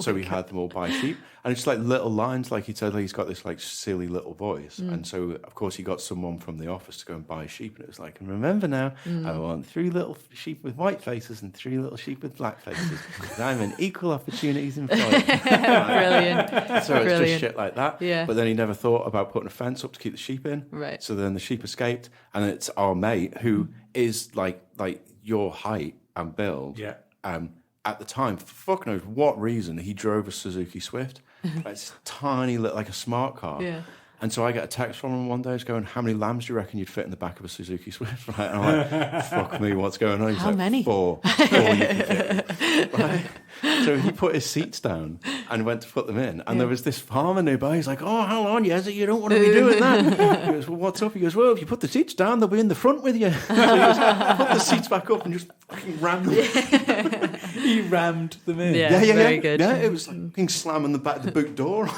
So he had them all buy sheep, and it's like little lines. Like he said, like, he's got this like silly little voice, and so of course he got someone from the office to go and buy sheep, and it was like, "And remember now, I want 3 little sheep with white faces and 3 little sheep with black faces, because I'm an equal opportunities employer." Brilliant. So it's just shit like that. Yeah. But then he never thought about putting a fence up to keep the sheep in. Right. So then the sheep escaped, and it's our mate who is like your height and build. Yeah. At the time, for fuck knows what reason, he drove a Suzuki Swift. It's tiny, like a smart car. Yeah. And so I get a text from him one day, just going, "How many lambs do you reckon you'd fit in the back of a Suzuki Swift?" Right? And I'm like, "Fuck me, what's going on?" He's How like, many? 4 you can fit. Right? So he put his seats down and went to put them in. And there was this farmer nearby. He's like, "Oh, hold on, Yezzy, you don't want to be doing that." He goes, "Well, what's up?" He goes, "Well, if you put the seats down, they'll be in the front with you." So he goes, put the seats back up and just fucking rammed them. He rammed them in. Yeah, very good. Yeah, it was like fucking slamming the boot door.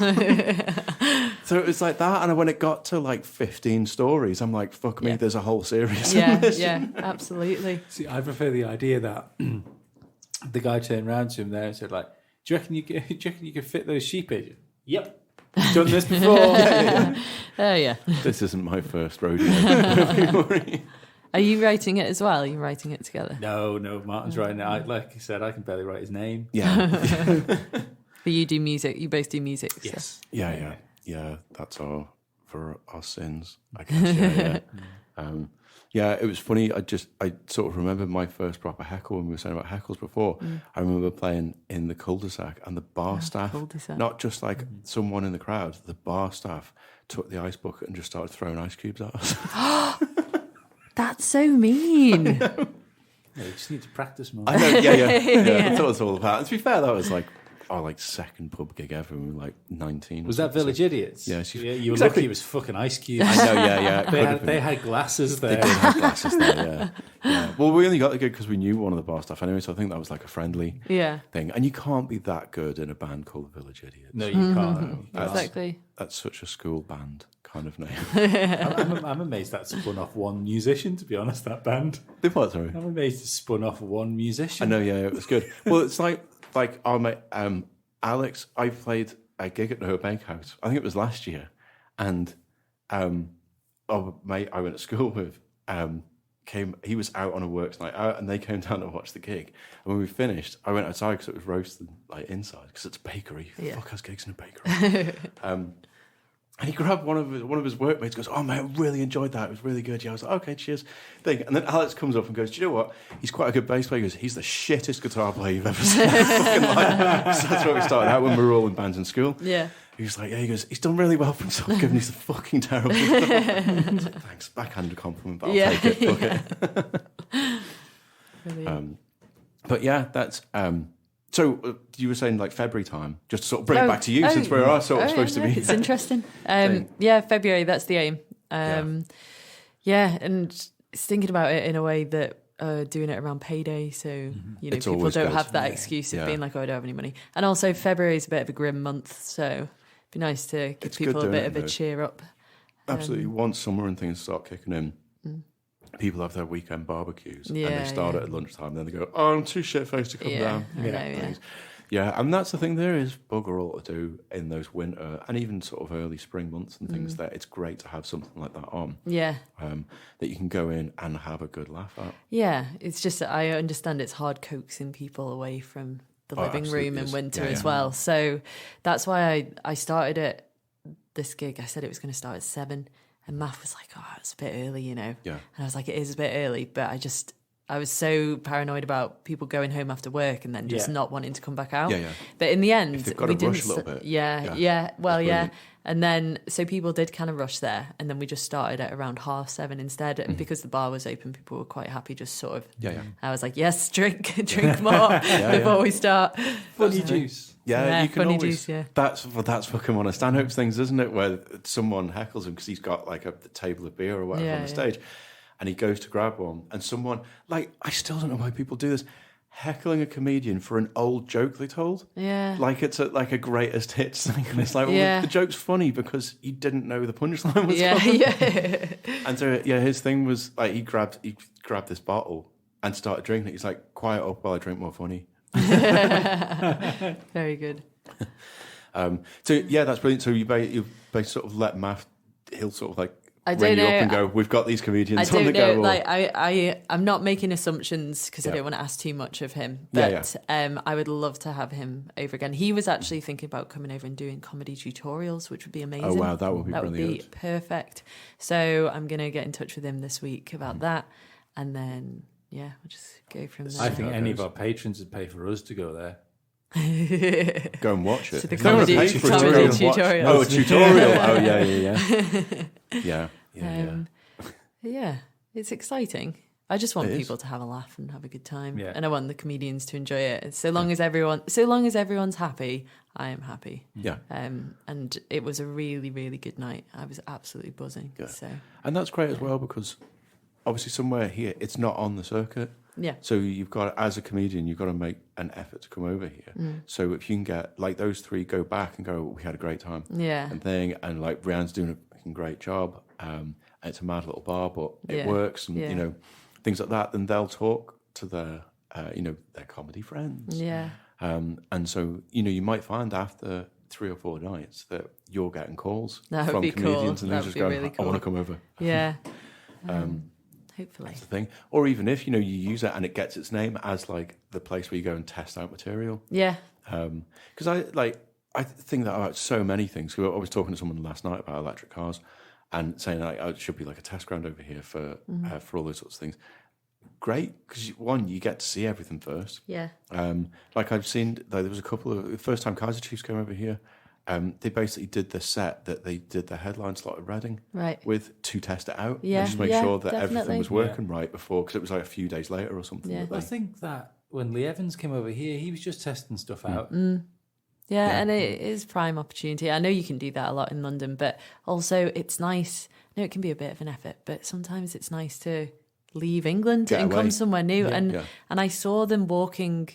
So it was like that. And when it got to like 15 stories, I'm like, fuck me, there's a whole series. Yeah, absolutely. See, I prefer the idea that the guy turned around to him there and said, like, do you reckon you could fit those sheep in? Yep. Done this before. Oh, yeah. This isn't my first rodeo. Are you writing it as well? Are you writing it together? No, Martin's writing it. Like I said, I can barely write his name. Yeah. But you do music. You both do music. So. Yes. Yeah. That's for our sins, I guess. Yeah. It was funny. I sort of remember my first proper heckle when we were saying about heckles before. I remember playing in the cul-de-sac and the bar staff, not just like someone in the crowd, the bar staff took the ice bucket and just started throwing ice cubes at us. That's so mean. Yeah, you just need to practice more. I know, yeah. That's what it's all about. And to be fair, that was like our second pub gig ever when we were 19. Was that Village Idiots? Yeah, you were lucky it was fucking ice cubes. I know, yeah. They had glasses there. They did have glasses there, yeah. Well, we only got the gig because we knew one of the bar staff anyway, so I think that was like a friendly thing. And you can't be that good in a band called the Village Idiots. No, you can't. Exactly. That's such a school band kind of name. I'm amazed that spun off one musician, to be honest, that band. They what, sorry? I'm amazed it spun off one musician. I know, yeah, it was good. Well, it's like our mate, Alex, I played a gig at her bakehouse. I think it was last year. And our mate I went to school with he was out on a works night out and they came down to watch the gig. And when we finished, I went outside because it was roasted inside because it's a bakery. Yeah. Fuck has gigs in a bakery. And he grabbed one of his workmates, goes, "Oh man, I really enjoyed that. It was really good." Yeah, I was like, "Okay, cheers." And then Alex comes up and goes, "Do you know what? He's quite a good bass player." He goes, "He's the shittest guitar player you've ever seen." Fucking life. So that's where we started out when we were all in bands in school. Yeah. He was like, "He goes, he's done really well for himself, given he's the fucking terrible." Thanks, backhanded compliment, but I'll take it. Brilliant. But yeah, that's. So you were saying February time, just to sort of bring it back to you since we're supposed to be. It's interesting. February, that's the aim. And thinking about it in a way that doing it around payday, so people don't have that excuse of being like, "Oh, I don't have any money." And also February is a bit of a grim month, so it'd be nice to give people a bit of a cheer up. Absolutely. Once summer and things start kicking in, people have their weekend barbecues and they start at lunchtime. Then they go, "Oh, I'm too shit-faced to come down." Yeah, and that's the thing. There is bugger all to do in those winter and even sort of early spring months and things. That it's great to have something like that on. Yeah, that you can go in and have a good laugh at. Yeah, it's just that I understand it's hard coaxing people away from the living room in winter as well. So that's why I started it. This gig, I said it was going to start at 7. And Matt was like, "Oh, it's a bit early, Yeah. And I was like, "It is a bit early," but I was so paranoid about people going home after work and then just not wanting to come back out. Yeah. But in the end, if they've got to rush a little bit. Yeah. And then, so people did kind of rush there. And then we just started at around 7:30 instead. And because the bar was open, people were quite happy just sort of. Yeah. I was like, "Yes, drink more before we start." Funny juice. Yeah, you can funny always. Juice, That's fucking one of Stanhope's things, isn't it? Where someone heckles him because he's got a table of beer or whatever on the stage, and he goes to grab one, and someone I still don't know why people do this, heckling a comedian for an old joke they told. Yeah, it's a greatest hits thing, and it's like, well, the joke's funny because you didn't know the punchline was coming. And so his thing was he grabbed this bottle and started drinking it. He's like, "Quiet up while I drink more funny." Very good. So that's brilliant. So you sort of let Matt, he'll sort of ring you up and go, "We've got these comedians on the go." I'm not making assumptions because I don't want to ask too much of him. But I would love to have him over again. He was actually thinking about coming over and doing comedy tutorials, which would be amazing. Oh wow, that would be brilliant. That would be perfect. So I'm going to get in touch with him this week about that, and then. Yeah, we'll just go from there. I think any of our patrons would pay for us to go there. Go and watch it. So the comedy tutorial. Oh, a tutorial. Oh, yeah. Yeah, it's exciting. I just want people to have a laugh and have a good time. Yeah. And I want the comedians to enjoy it. So long as everyone's happy, I am happy. Yeah. And it was a really, really good night. I was absolutely buzzing. Yeah. So. And that's great as well because obviously somewhere here, it's not on the circuit. Yeah. So you've got, as a comedian, you've got to make an effort to come over here. So if you can get, those three go back and go, "We had a great time." Yeah. And Rhian's doing a fucking great job. And it's a mad little bar, but it works. And, things like that. Then they'll talk to their comedy friends. Yeah. And so, you might find after 3 or 4 nights that you're getting calls from comedians and they're just going, really cool. "I want to come over." Yeah. Hopefully. That's the thing. Or even if, you use it and it gets its name as like the place where you go and test out material. Yeah. Because I think that about so many things. I was talking to someone last night about electric cars and saying like, it should be like a test ground over here for all those sorts of things. Great, because one, you get to see everything first. Yeah. Like I've seen, there was a couple of, the first time Kaiser Chiefs came over here, they basically did the set that they did the headline slot at Reading with to test it out. Yeah, and just make sure that definitely. everything was working right before, because it was like a few days later or something. Yeah. I think that when Lee Evans came over here, he was just testing stuff out. Yeah, and it is prime opportunity. I know you can do that a lot in London, but also it's nice. I know it can be a bit of an effort, but sometimes it's nice to leave England and come somewhere new. And I saw them walking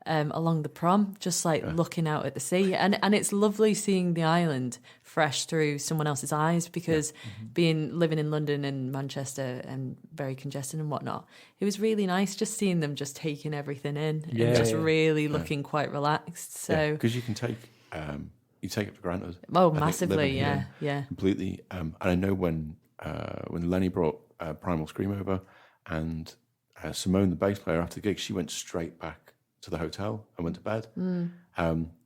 along the prom, just like looking out at the sea. And it's lovely seeing the island fresh through someone else's eyes, because living in London and Manchester and very congested and whatnot, it was really nice just seeing them just taking everything in and just really looking quite relaxed. So because you can take you take it for granted. Oh, massively, yeah. Completely. And I know when Lenny brought Primal Scream over, and Simone, the bass player, after the gig, she went straight back to the hotel and went to bed. And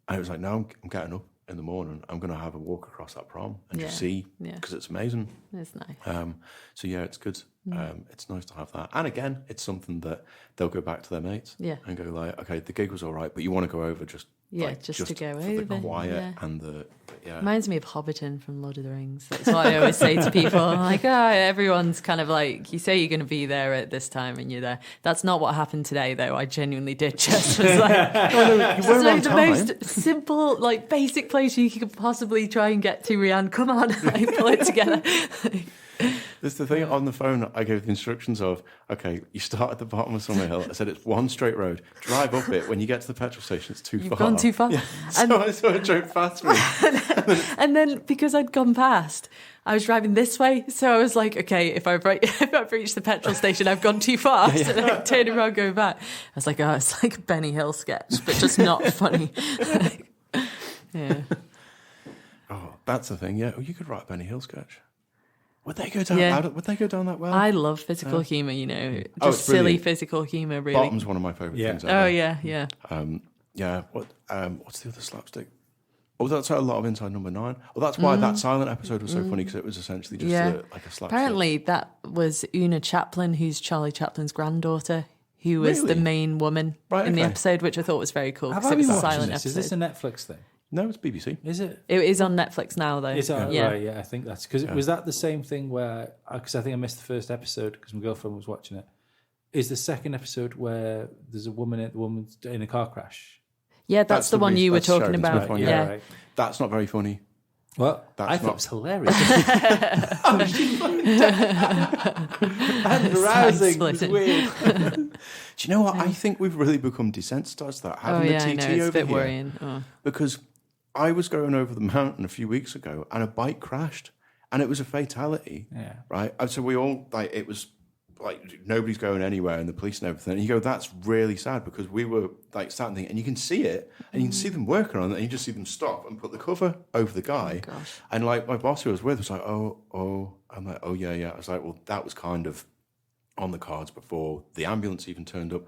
it was like, no, I'm getting up in the morning. I'm going to have a walk across that prom and just see, because it's amazing. It's nice. So yeah, it's good. It's nice to have that. And again, it's something that they'll go back to their mates and go like, okay, the gig was all right, but you want to go over just to go for over the quiet and the Reminds me of Hobbiton from Lord of the Rings. That's what I always say to people. I'm like, everyone's kind of like, you say you're going to be there at this time and you're there. That's not what happened today, though. I genuinely did just was like, you were on the time. most simple, like basic place you could possibly try and get to, Rhian. Come on, like, pull it together. That's the thing. On the phone, I gave the instructions of, okay, you start at the bottom of Summer Hill. I said it's one straight road. Drive up it. When you get to the petrol station, it's too far. You've gone too far. Yeah. So I drove past me. And then because I'd gone past, I was driving this way. So I was like, okay, if I've reached the petrol station, I've gone too far. So then I'm turning around, going back. I was like, it's like a Benny Hill sketch, but just not funny. Yeah. Oh, that's the thing. Yeah. Oh, you could write a Benny Hill sketch. Would they go down? Would they go down that well? I love physical humour. Just silly physical humour. Really, Bottom's one of my favourite things. Ever. Oh yeah. What's the other slapstick? Oh, that's a lot of Inside Number 9. Well, that's why that silent episode was so funny, because it was essentially just like a slapstick. Apparently, that was Una Chaplin, who's Charlie Chaplin's granddaughter, who was the main woman in the episode, which I thought was very cool because it was a silent episode. Is this a Netflix thing? No, it's BBC. Is it? It is on Netflix now, though. Is that right? Yeah, I think that's because was that the same thing where? Because I think I missed the first episode because my girlfriend was watching it. Is the second episode where there's a woman in a car crash? Yeah, that's the one you were talking about. One, yeah. Right. That's not very funny. Well, I thought it was hilarious. And rousing. It's weird. Do you know what? I think we've really become desensitized to that. Having the TT I know, it's over a bit here. worrying. Oh. Because I was going over the mountain a few weeks ago and a bike crashed and it was a fatality. Yeah. Right? And so we all, it was like nobody's going anywhere and the police and everything. And you go, that's really sad, because we were starting thinking, and you can see it and you can see them working on it and you just see them stop and put the cover over the guy. Oh, gosh. And my boss who was with was like, oh. I'm like, oh yeah. I was like, well, that was kind of on the cards before the ambulance even turned up,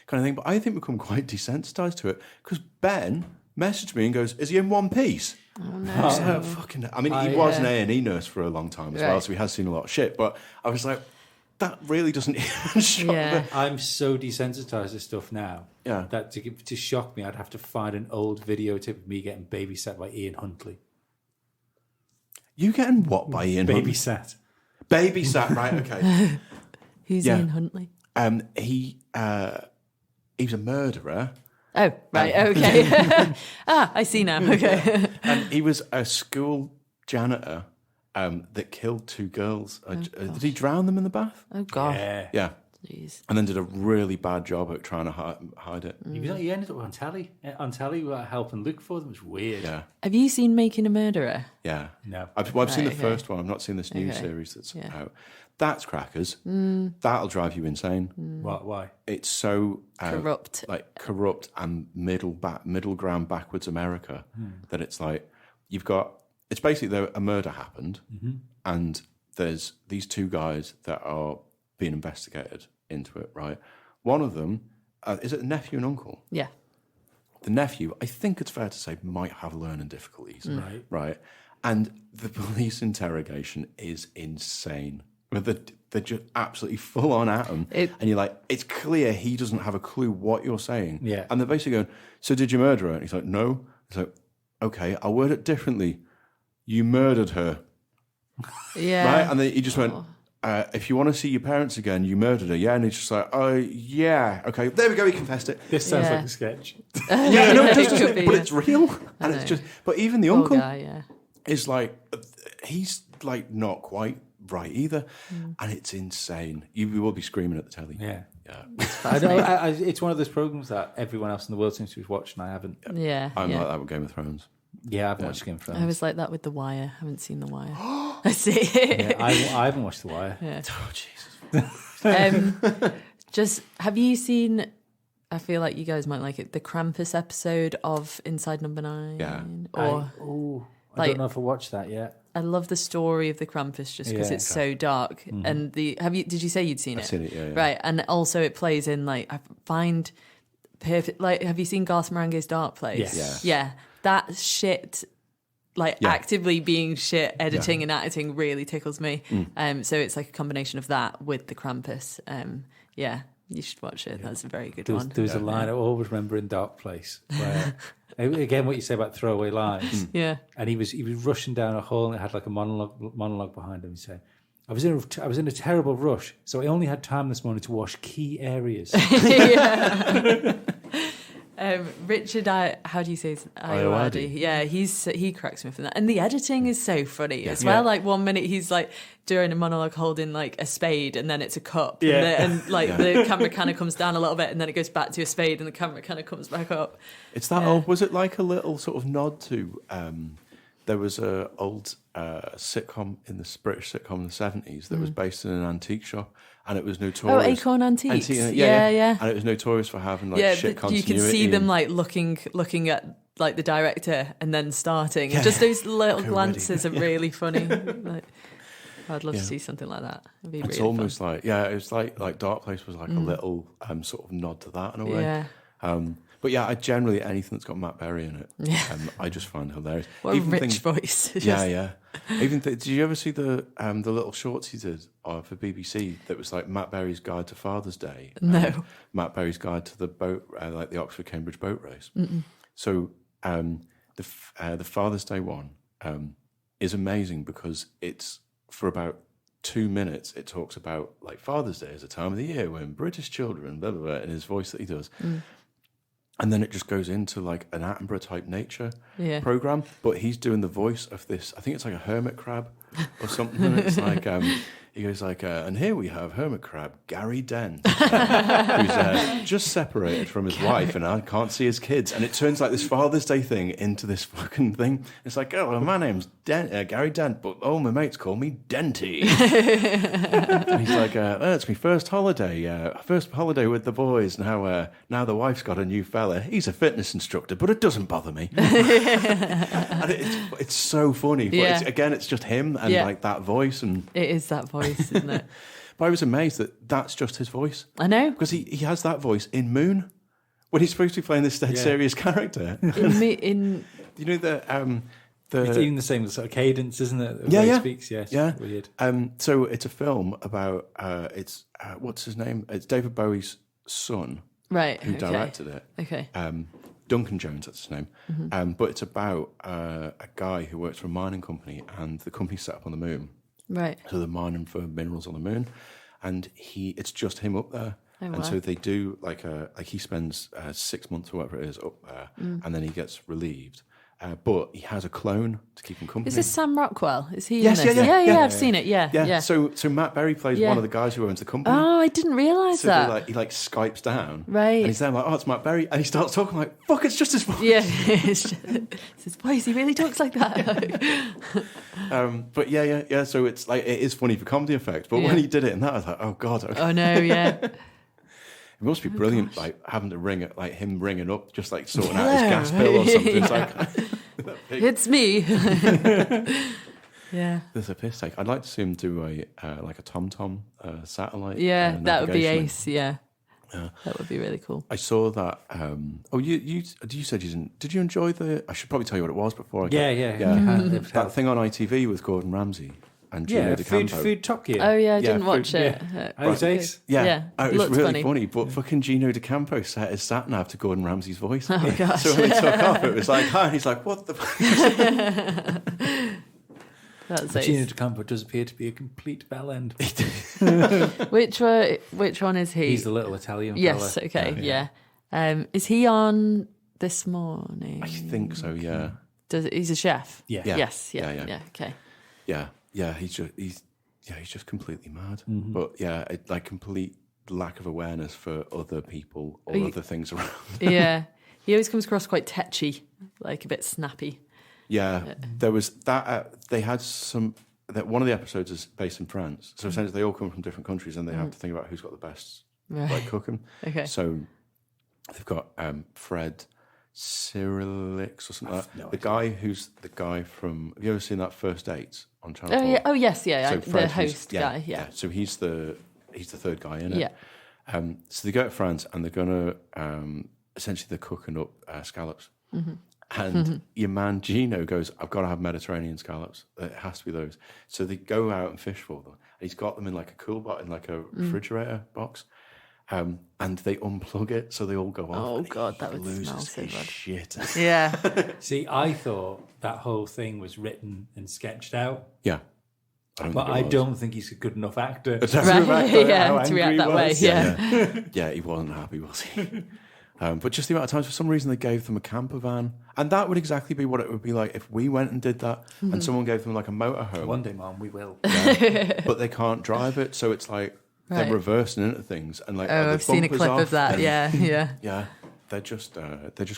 kind of thing. But I think we've become quite desensitized to it, because Ben messaged me and goes, is he in one piece? Oh no. I was like, he was an A&E nurse for a long time as well, so he has seen a lot of shit. But I was like, that really doesn't even shock me. I'm so desensitized to stuff now that to shock me, I'd have to find an old videotape of me getting babysat by Ian Huntley. You getting what by Ian Huntley? Babysat, right, okay. Who's Ian Huntley? He was a murderer. Oh, right, okay. I see now, okay. And he was a school janitor that killed 2 girls. Did he drown them in the bath? Oh, God. Yeah. Jeez. And then did a really bad job at trying to hide it. He ended up on telly. Helping look for them. It was weird. Yeah. Have you seen Making a Murderer? Yeah. No. I've seen the first one. I've not seen this new series that's out. That's crackers. That'll drive you insane. Why? It's so corrupt. Corrupt and middle ground backwards America that it's like you've got. It's basically a murder happened, and there's these 2 guys that are being investigated into it, right? One of them, is it a nephew and uncle? Yeah. The nephew, I think it's fair to say, might have learning difficulties, right? And the police interrogation is insane. They're just absolutely full on at him. And you're like, it's clear he doesn't have a clue what you're saying. Yeah. And they're basically going, so did you murder her? And he's like, no. He's like, okay, I'll word it differently. You murdered her. Yeah. Right? And then he just went, if you want to see your parents again, you murdered her, yeah? And he's just like, oh, yeah, okay. There we go, he confessed it. This sounds like a sketch. Yeah, no, it does, but it's real. And it's just, but even the uncle is like, he's like not quite right either. And it's insane. You will be screaming at the telly. Yeah. It's one of those programs that everyone else in the world seems to be watching. I haven't. Yeah. I'm like that with Game of Thrones. Yeah, I've watched Game of Thrones. I was like that with The Wire. I haven't seen The Wire. I see. I haven't watched The Wire. Yeah. Oh, Jesus. Just, have you seen, I feel like you guys might like it, the Krampus episode of Inside Number 9? Yeah. I don't know if I watched that yet. I love the story of the Krampus just because it's so dark. And did you say you'd seen it? I've seen it, yeah. Right, and also it plays in like, I find perfect, like, have you seen Garth Marenghi's Dark Place? Yes. Yeah. That shit, like actively being shit, editing and acting really tickles me. So it's like a combination of that with the Krampus. Yeah, you should watch it. That's a very good one. There was a line I always remember in Dark Place where, again, what you say about throwaway lines. Yeah. And he was rushing down a hall and it had like a monologue behind him. He said, I was in a terrible rush, so I only had time this morning to wash key areas. Richard, how do you say his Ayoade? Yeah, he cracks me from that. And the editing is so funny as well. Like 1 minute he's like during a monologue holding like a spade and then it's a cup. And the camera kind of comes down a little bit and then it goes back to a spade and the camera kind of comes back up. It's that old, was it like a little sort of nod to, there was a old sitcom in the British sitcom in the 70s that was based in an antique shop. And it was notorious. Oh, Acorn Antiques. Yeah. And it was notorious for having like shit continuity. You could see them like looking at like the director and then starting. And just those little glances are really funny. Like, I'd love to see something like that. It'd be it's really almost fun. like it was like Dark Place was like a little sort of nod to that in a way. Yeah. But yeah, I generally anything that's got Matt Berry in it, I just find hilarious. What a rich voice. Yeah. Even did you ever see the little shorts he did for BBC that was like Matt Berry's Guide to Father's Day? No. Matt Berry's Guide to the boat, like the Oxford Cambridge boat race. So the Father's Day one is amazing because it's for about 2 minutes. It talks about like Father's Day is a time of the year when British children, blah blah blah, in his voice that he does. And then it just goes into like an Attenborough type nature program, but he's doing the voice of this. I think it's like a hermit crab or something. And it's like he goes like, and here we have hermit crab Gary Dent, who's just separated from his wife, and I can't see his kids. And it turns like this Father's Day thing into this fucking thing. It's like, oh, well, my name's Gary Dent, but my mates call me Denty. And he's like, it's my first holiday with the boys. Now the wife's got a new fella. He's a fitness instructor, but it doesn't bother me. And it's so funny. But it's just him and like that voice, and it is that voice, isn't it? But I was amazed that that's just his voice. I know, because he has that voice in Moon when he's supposed to be playing this dead serious character. in you know the it's even the same sort of cadence, isn't it? The way he speaks, yes. Yeah. Weird. So it's a film about what's his name? It's David Bowie's son, right? Who directed it? Okay. Duncan Jones, that's his name. But it's about a guy who works for a mining company, and the company's set up on the moon. Right. So they're mining for minerals on the moon, and it's just him up there. Oh, and so they do like he spends 6 months or whatever it is up there, and then he gets relieved. But he has a clone to keep him company. Is this Sam Rockwell? Is he yes, in this? Yeah, I've seen it. Yeah. So Matt Berry plays one of the guys who owns the company. Oh, I didn't realise that. He Skypes down. Right. And he's there like, oh, it's Matt Berry. And he starts talking like, fuck, it's just his voice. Yeah. It's his voice. He really talks like that. But yeah. So it's like, it is funny for comedy effect. But when he did it and that, I was like, oh God. Okay. Oh no, yeah. It must be brilliant, like having to ring it, like him ringing up, just like sorting out his gas bill or something. It's like, it's me. Yeah. There's a piss take. I'd like to see him do a TomTom satellite. Yeah, that would be navigation. ace. Yeah. That would be really cool. I saw that. You said you didn't. Did you enjoy the? I should probably tell you what it was before. That thing on ITV with Gordon Ramsay and Gino DeCampo. Food Top Gear. Oh yeah, I didn't watch it. It was ace. Yeah. Oh, it was really funny. But Yeah. fucking Gino DeCampo set his sat nav to Gordon Ramsay's voice. Oh gosh. So when he took off, it was like, hi. And he's like, what the? That's Gino ace. DeCampo does appear to be a complete bell end. Which one is he? He's the little Italian fella. Yes. Okay. Yeah. Is he on this morning? I think so. Yeah. He's a chef. Yeah. Yes. Yeah. Okay. Yeah. He's just completely mad. Mm-hmm. But yeah, like complete lack of awareness for other people or other things around. Yeah. He always comes across quite tetchy, like a bit snappy. Yeah, there was that. They had that one of the episodes is based in France, so essentially they all come from different countries, and they have to think about who's got the best like cooking. Okay. So they've got Fred Cyrilix or something like that. No, the guy who's the guy from. Have you ever seen that First Dates on Channel 4? Yeah. Oh yes, yeah. So Fred, the host guy. Yeah. So he's the third guy in it. Yeah. So they go to France and they're gonna essentially they're cooking up scallops. Mm-hmm. And your man Gino goes, I've got to have Mediterranean scallops. It has to be those. So they go out and fish for them. And he's got them in like a cool box, in like a refrigerator box. And they unplug it, so they all go off. Oh God, that would smell so bad. Shit. Yeah. See, I thought that whole thing was written and sketched out. Yeah. I don't think he's a good enough actor. Right. Yeah, to react that way. Yeah. Yeah, he wasn't happy, was he? But just the amount of times, for some reason, they gave them a camper van. And that would exactly be what it would be like if we went and did that and someone gave them like a motorhome. One day, Mom, we will. Yeah. But they can't drive it, so it's like they're reversing into things. And like, I've seen a clip of that. Yeah. Yeah, they're just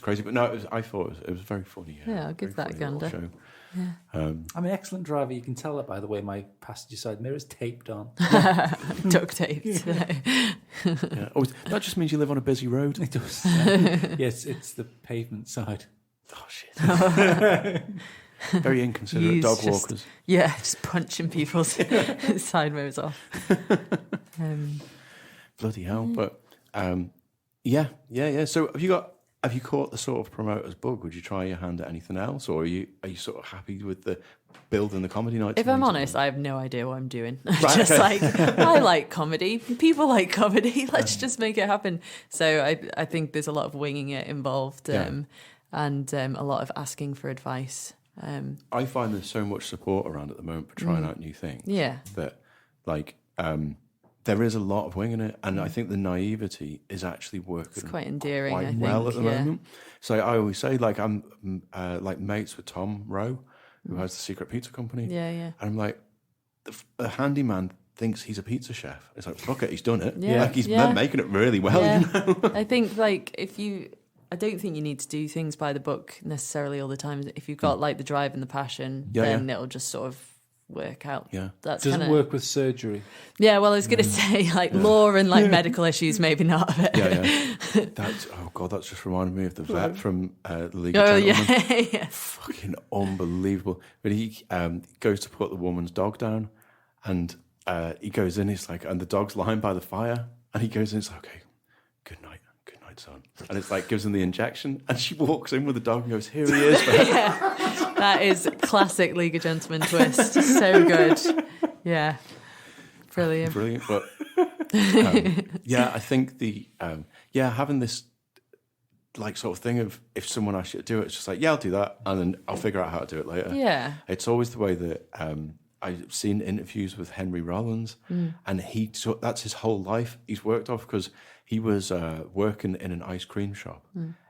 crazy. But no, I thought it was very funny. Yeah, I'll give that a gander. Show. Yeah. I'm an excellent driver. You can tell it by the way my passenger side mirror is taped on. Duct taped. Yeah. Oh, that just means you live on a busy road. It does. Yes, it's the pavement side. Oh shit! Very inconsiderate dog walkers. Yeah, just punching people's side mirrors off. Bloody hell! But yeah. So have you caught the sort of promoter's bug? Would you try your hand at anything else, or are you sort of happy with the building the comedy nights? If I'm honest, I have no idea what I'm doing. Right, I like comedy. People like comedy. Let's just make it happen. So I think there's a lot of winging it involved, and a lot of asking for advice. I find there's so much support around at the moment for trying out new things. Yeah. That there is a lot of winging it, and I think the naivety is actually working. It's quite endearing, quite I think, well at the moment. So I always say, like, I'm like mates with Tom Rowe, who has the Secret Pizza Company. Yeah. And I'm like, the handyman thinks he's a pizza chef. It's like, fuck it, he's done it. Yeah. Like he's making it really well. Yeah. You know? I think I don't think you need to do things by the book necessarily all the time. If you've got like the drive and the passion, then it'll just sort of work out. Yeah. That doesn't work with surgery. Yeah, well, I was going to say like law and like medical issues, maybe not. Yeah. That's just reminded me of the vet from the League of Gentlemen. Yeah. Fucking unbelievable. But he goes to put the woman's dog down, and he goes in. He's like, and the dog's lying by the fire, and he goes in. It's like, okay, good night, son. And it's like gives him the injection, and she walks in with the dog and goes, here he is. That is classic League of Gentlemen twist. So good. Yeah. Brilliant. But I think having this like sort of thing of if someone asks you to do it, it's just like, yeah, I'll do that, and then I'll figure out how to do it later. Yeah. It's always the way that I've seen interviews with Henry Rollins, and that's his whole life. He's worked off because he was working in an ice cream shop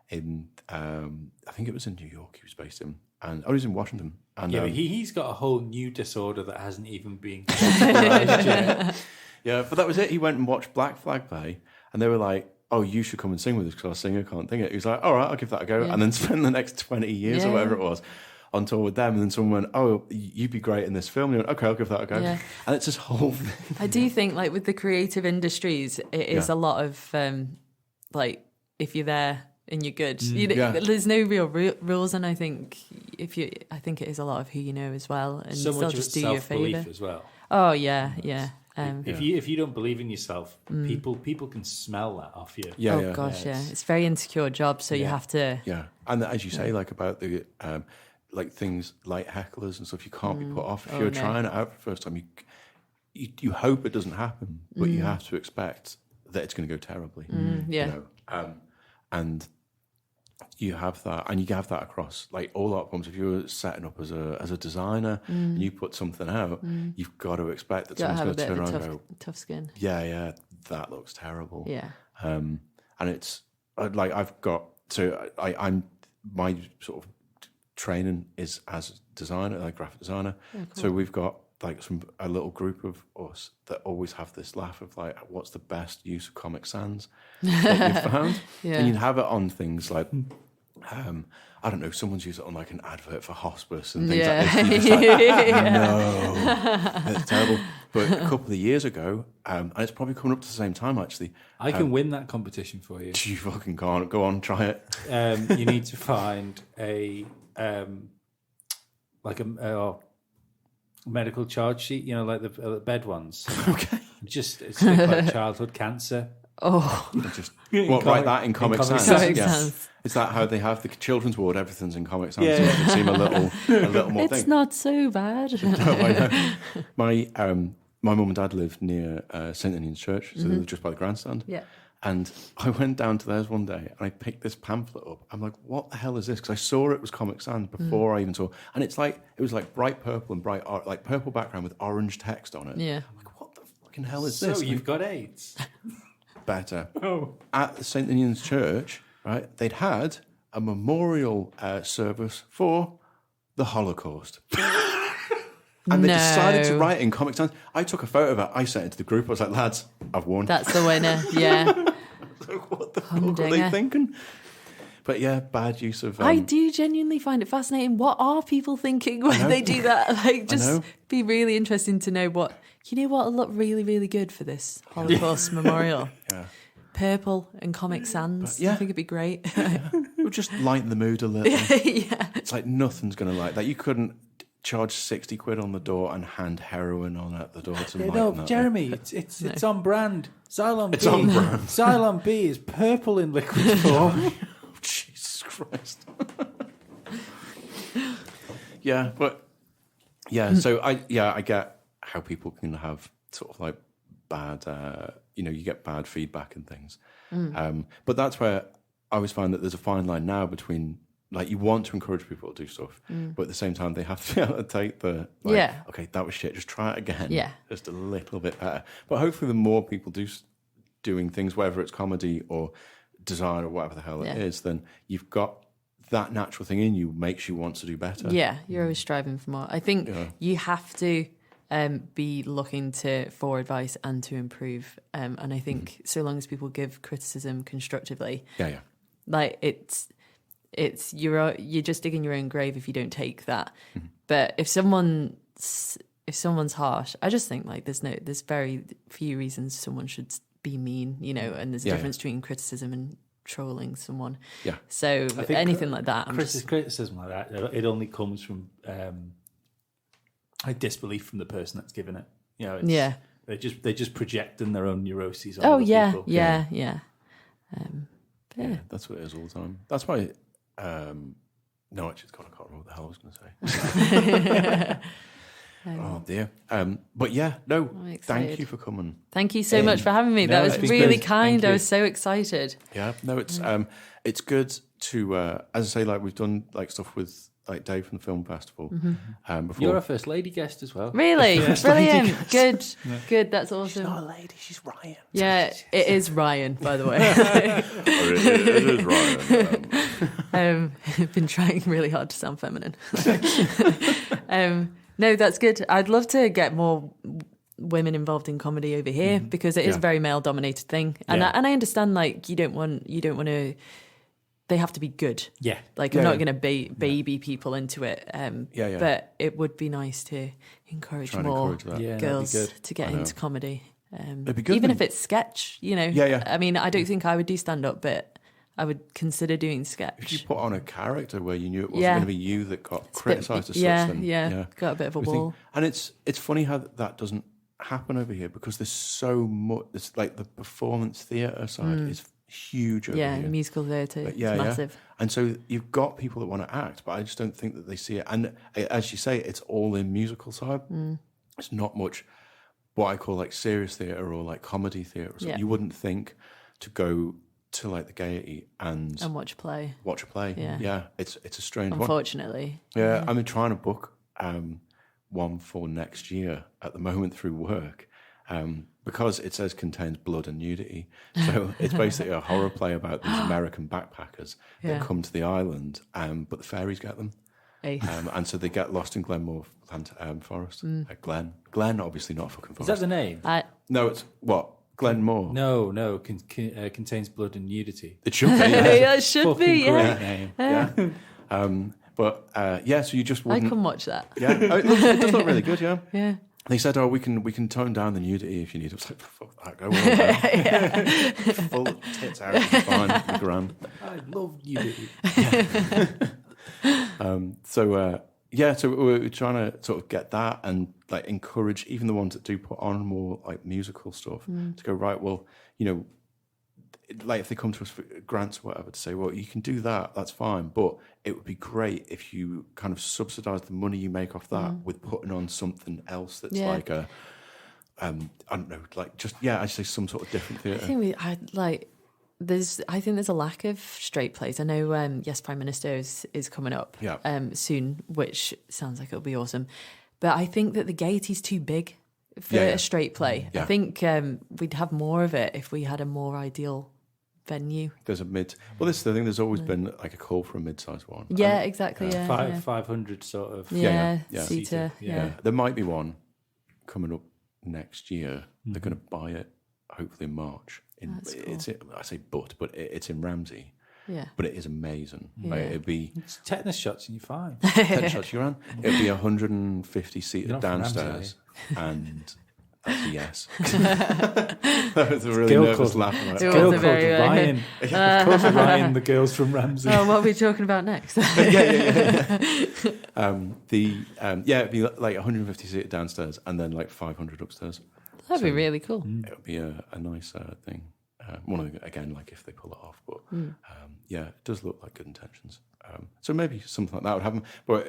in I think it was in New York. He was based in, and he was in Washington. And he's got a whole new disorder that hasn't even been categorized yet. Yeah, but that was it. He went and watched Black Flag Day, and they were like, "Oh, you should come and sing with us because our singer can't sing it." He was like, "All right, I'll give that a go," and then spend the next 20 years or whatever it was on tour with them. And then someone went, "Oh, you'd be great in this film." And he went, "Okay, I'll give that a go." Yeah. And it's this whole thing. I do think, like with the creative industries, it is a lot of like if you're there and you're good. You know, there's no real rules, and I think I think it is a lot of who you know as well, and so much just of do you a favour as well. Oh yeah. If you don't believe in yourself, people can smell that off you. It's a very insecure job, so you have to. Yeah, and as you say, like about the like things like hecklers and stuff, you can't be put off if you're trying it out for the first time. You hope it doesn't happen, but you have to expect that it's going to go terribly. You know? And you have that, and you have that across like all art forms. If you're setting up as a designer and you put something out, you've got to expect that someone's going to turn around and go, tough skin. Yeah, that looks terrible. Yeah. And it's like I'm my sort of training is as a designer, like graphic designer. Oh, cool. So we've got like a little group of us that always have this laugh of like, what's the best use of Comic Sans that you've found? And you'd have it on things like, I don't know, someone's used it on like an advert for hospice and things like this. You're just like, no, it's terrible. But a couple of years ago, and it's probably coming up to the same time actually. I can win that competition for you. You fucking can't. Go on, try it. You need to find a medical charge sheet, you know, like the bed ones. Okay. It's like childhood cancer. Oh. Write that in Comic Sans? Yes. Is that how they have the children's ward? Everything's in Comic Sans. So it seem a little more It's not so bad. No, I know. My mum and dad lived near St. Ninian's Church, so they lived just by the grandstand. Yeah. And I went down to theirs one day and I picked this pamphlet up. I'm like, what the hell is this? Because I saw it was Comic Sans before I even saw. And it was like bright purple and like purple background with orange text on it. Yeah. I'm like, what the fucking hell is this? So you've got AIDS. Better. Oh. At the St. Ninian's Church, right, they'd had a memorial service for the Holocaust. And they decided to write in Comic Sans. I took a photo of it. I sent it to the group. I was like, lads, I've won. That's the winner, yeah. Like, what the fuck are they thinking? But yeah, bad use of... I do genuinely find it fascinating. What are people thinking when they do that? Like, just be really interesting to know what... You know what will look really, really good for this Holocaust memorial? Yeah. Purple and Comic Sans. I think it'd be great. It would just lighten the mood a little. It's like nothing's going to like that. You couldn't charge 60 quid on the door and hand heroin on at the door to lighten that. Jeremy, it's on brand. Xylon B. On brand. Xylon B is purple in liquid form. Jesus Christ. So I get how people can have sort of like bad, you get bad feedback and things. But that's where I always find that there's a fine line now between, like, you want to encourage people to do stuff, but at the same time they have to be able to take the, okay, that was shit, just try it again. Yeah. Just a little bit better. But hopefully the more people doing things, whether it's comedy or design or whatever the hell it is, then you've got that natural thing in you makes you want to do better. Yeah, you're always striving for more. I think you have to be looking for advice and to improve. And I think so long as people give criticism constructively, like you're just digging your own grave if you don't take that. But if someone's harsh, I just think like there's very few reasons someone should be mean, and there's a difference between criticism and trolling someone. Yeah. So anything like that, criticism like that, it only comes from disbelief from the person that's given it. They're just projecting their own neuroses on other people. Yeah. That's what it is all the time. That's why. No, actually, God, I can't remember what the hell I was going to say. Oh dear. But thank you for coming. Thank you so much for having me. That was really kind. I was so excited. Yeah, no, it's good to as I say, like we've done like stuff with like Dave from the film festival. Before. You're a first lady guest as well. Really? Brilliant. Good. That's awesome. She's not a lady, she's Ryan. Yeah, it is Ryan, by the way. It is Ryan. I've been trying really hard to sound feminine. No, that's good. I'd love to get more women involved in comedy over here because it is a very male dominated thing. And I understand like you don't want to, they have to be good. Yeah. Like I'm not going to baby people into it. But it would be nice to encourage more girls to get into comedy. It'd be good. Even if it's sketch, Yeah. I mean, I don't think I would do stand up, but I would consider doing sketch. If you put on a character where you knew it wasn't going to be you that got criticised as such, then got a bit of a wall. And it's funny how that doesn't happen over here, because there's so much. It's like the performance theatre side is huge over here. Yeah, musical theatre, it's massive. And so you've got people that want to act, but I just don't think that they see it. And as you say, it's all in musical side. It's not much what I call like serious theatre or like comedy theatre. So you wouldn't think to go to like the Gaiety and watch a play. Yeah, it's a strange Unfortunately. one. Yeah, I'm trying to book one for next year at the moment through work, because it says contains blood and nudity. So it's basically a horror play about these American backpackers that come to the island, but the fairies get them. And so they get lost in Glenmore Forest. Glen, obviously not a fucking forest. Is that the name? No, it's what? Glenmore? No, contains blood and nudity. It should be. It should be, great name. So you just wouldn't... I can watch that. Yeah, it does look really good, yeah. Yeah. They said, we can tone down the nudity if you need. I was like, fuck that, go on. Full tits out, it's fine, grand. I love nudity. So we're trying to sort of get that and like encourage even the ones that do put on more like musical stuff to go, right, well, like if they come to us for grants or whatever, to say, well, you can do that, that's fine, but it would be great if you kind of subsidise the money you make off that with putting on something else that's like a, I don't know, like just, I'd say some sort of different theatre. I think there's a lack of straight plays. I know Yes, Prime Minister is coming up soon, which sounds like it'll be awesome. But I think that the Gaiety's too big for a straight play. I think we'd have more of it if we had a more ideal venue. There's this is the thing, there's always been like a call for a mid-sized one. Yeah, exactly. 500 sort of. Seater. Yeah. There might be one coming up next year. They're going to buy it, hopefully in March. But it's in Ramsey. Yeah. But it is amazing. Yeah. Like, it'd be it's tetanus shots and you're fine. Tetanus shots you're on. It'd be 150 seated downstairs, and that's a yes. That was a really nervous laugh. It's a girl called Rhian. Of course, Rhian, the girls from Ramsey. Oh, what are we talking about next? It'd be like 150 seated downstairs and then like 500 upstairs. That'd be really cool. It would be a nice thing. One of the, again, like if they pull it off, but it does look like good intentions. So maybe something like that would happen. But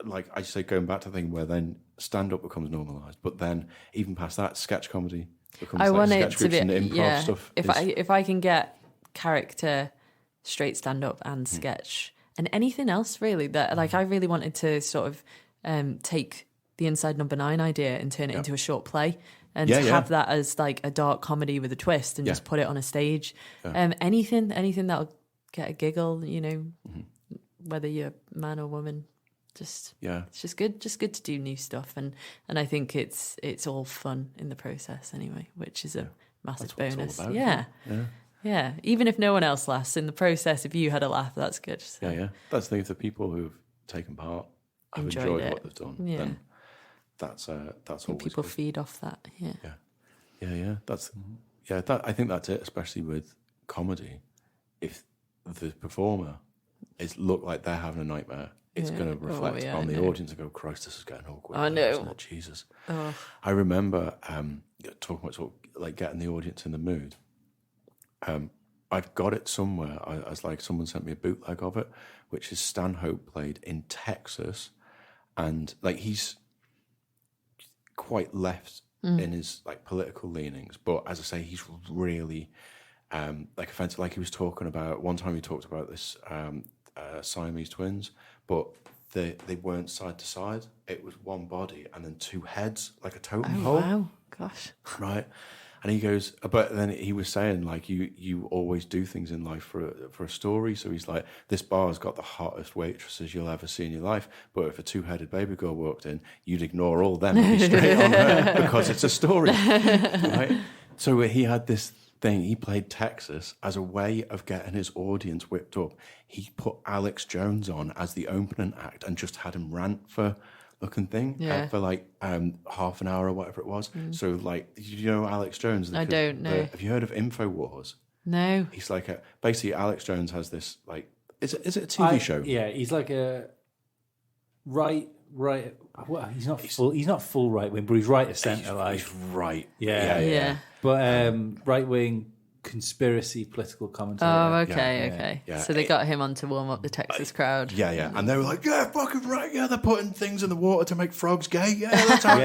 like I say, going back to the thing where then stand up becomes normalised, but then even past that, sketch comedy becomes I want sketch it to be and improv stuff. If I can get character, straight stand up, and sketch, and anything else really that like I really wanted to sort of take the Inside Number 9 idea and turn it into a short play. And to have that as like a dark comedy with a twist and just put it on a stage. Anything that'll get a giggle, whether you're man or woman. It's just good to do new stuff. And I think it's all fun in the process anyway, which is a massive bonus. Yeah. Even if no one else laughs in the process, if you had a laugh, that's good. So. That's the thing. If the people who've taken part have enjoyed what they've done, then that's always people good. feed off that. I think that's it, especially with comedy. If the performer look like they're having a nightmare, it's going to reflect on the audience and go, Christ, this is getting awkward. I know. Jesus. I remember talking about sort of like getting the audience in the mood. I've got it somewhere. I was like, someone sent me a bootleg of it, which is Stanhope played in Texas, and like he's quite left in his like political leanings, but as I say, he's really like offensive. Like he was talking about one time, he talked about this Siamese twins, but they weren't side to side. It was one body and then two heads, like a totem pole. Wow, gosh, right. And he goes, but then he was saying, like, you always do things in life for a story. So he's like, this bar's got the hottest waitresses you'll ever see in your life. But if a two-headed baby girl walked in, you'd ignore all them and be straight on her because it's a story. Right? So he had this thing. He played Texas as a way of getting his audience whipped up. He put Alex Jones on as the opening act and just had him rant for for like half an hour or whatever it was. So like, you know Alex Jones? I don't know. Have you heard of InfoWars? No. He's like basically Alex Jones has this like, is it a TV show? Yeah, he's like a right. Well, he's not full right wing, but he's right of centre. He's right. Yeah. But right wing conspiracy political commentator. Oh, okay. Yeah. So they got him on to warm up the Texas crowd. Yeah. And they were like, yeah, fucking right. Yeah, they're putting things in the water to make frogs gay. Yeah, that's how.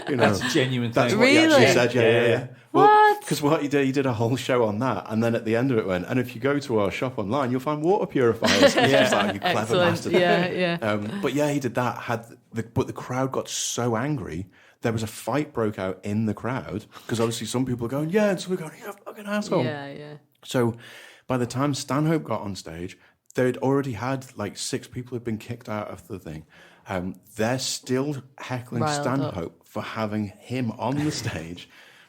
You know, that's a genuine thing. That's what he actually said. Yeah. What? Because what he did a whole show on that, and then at the end of it went, and if you go to our shop online, you'll find water purifiers. Like, you clever bastard. Yeah. But yeah, he did that. But the crowd got so angry. There was a fight broke out in the crowd because obviously some people are going, yeah, and some people are going, you fucking asshole. Yeah. So by the time Stanhope got on stage, they'd already had like 6 people had been kicked out of the thing. They're still heckling Stanhope for having him on the stage,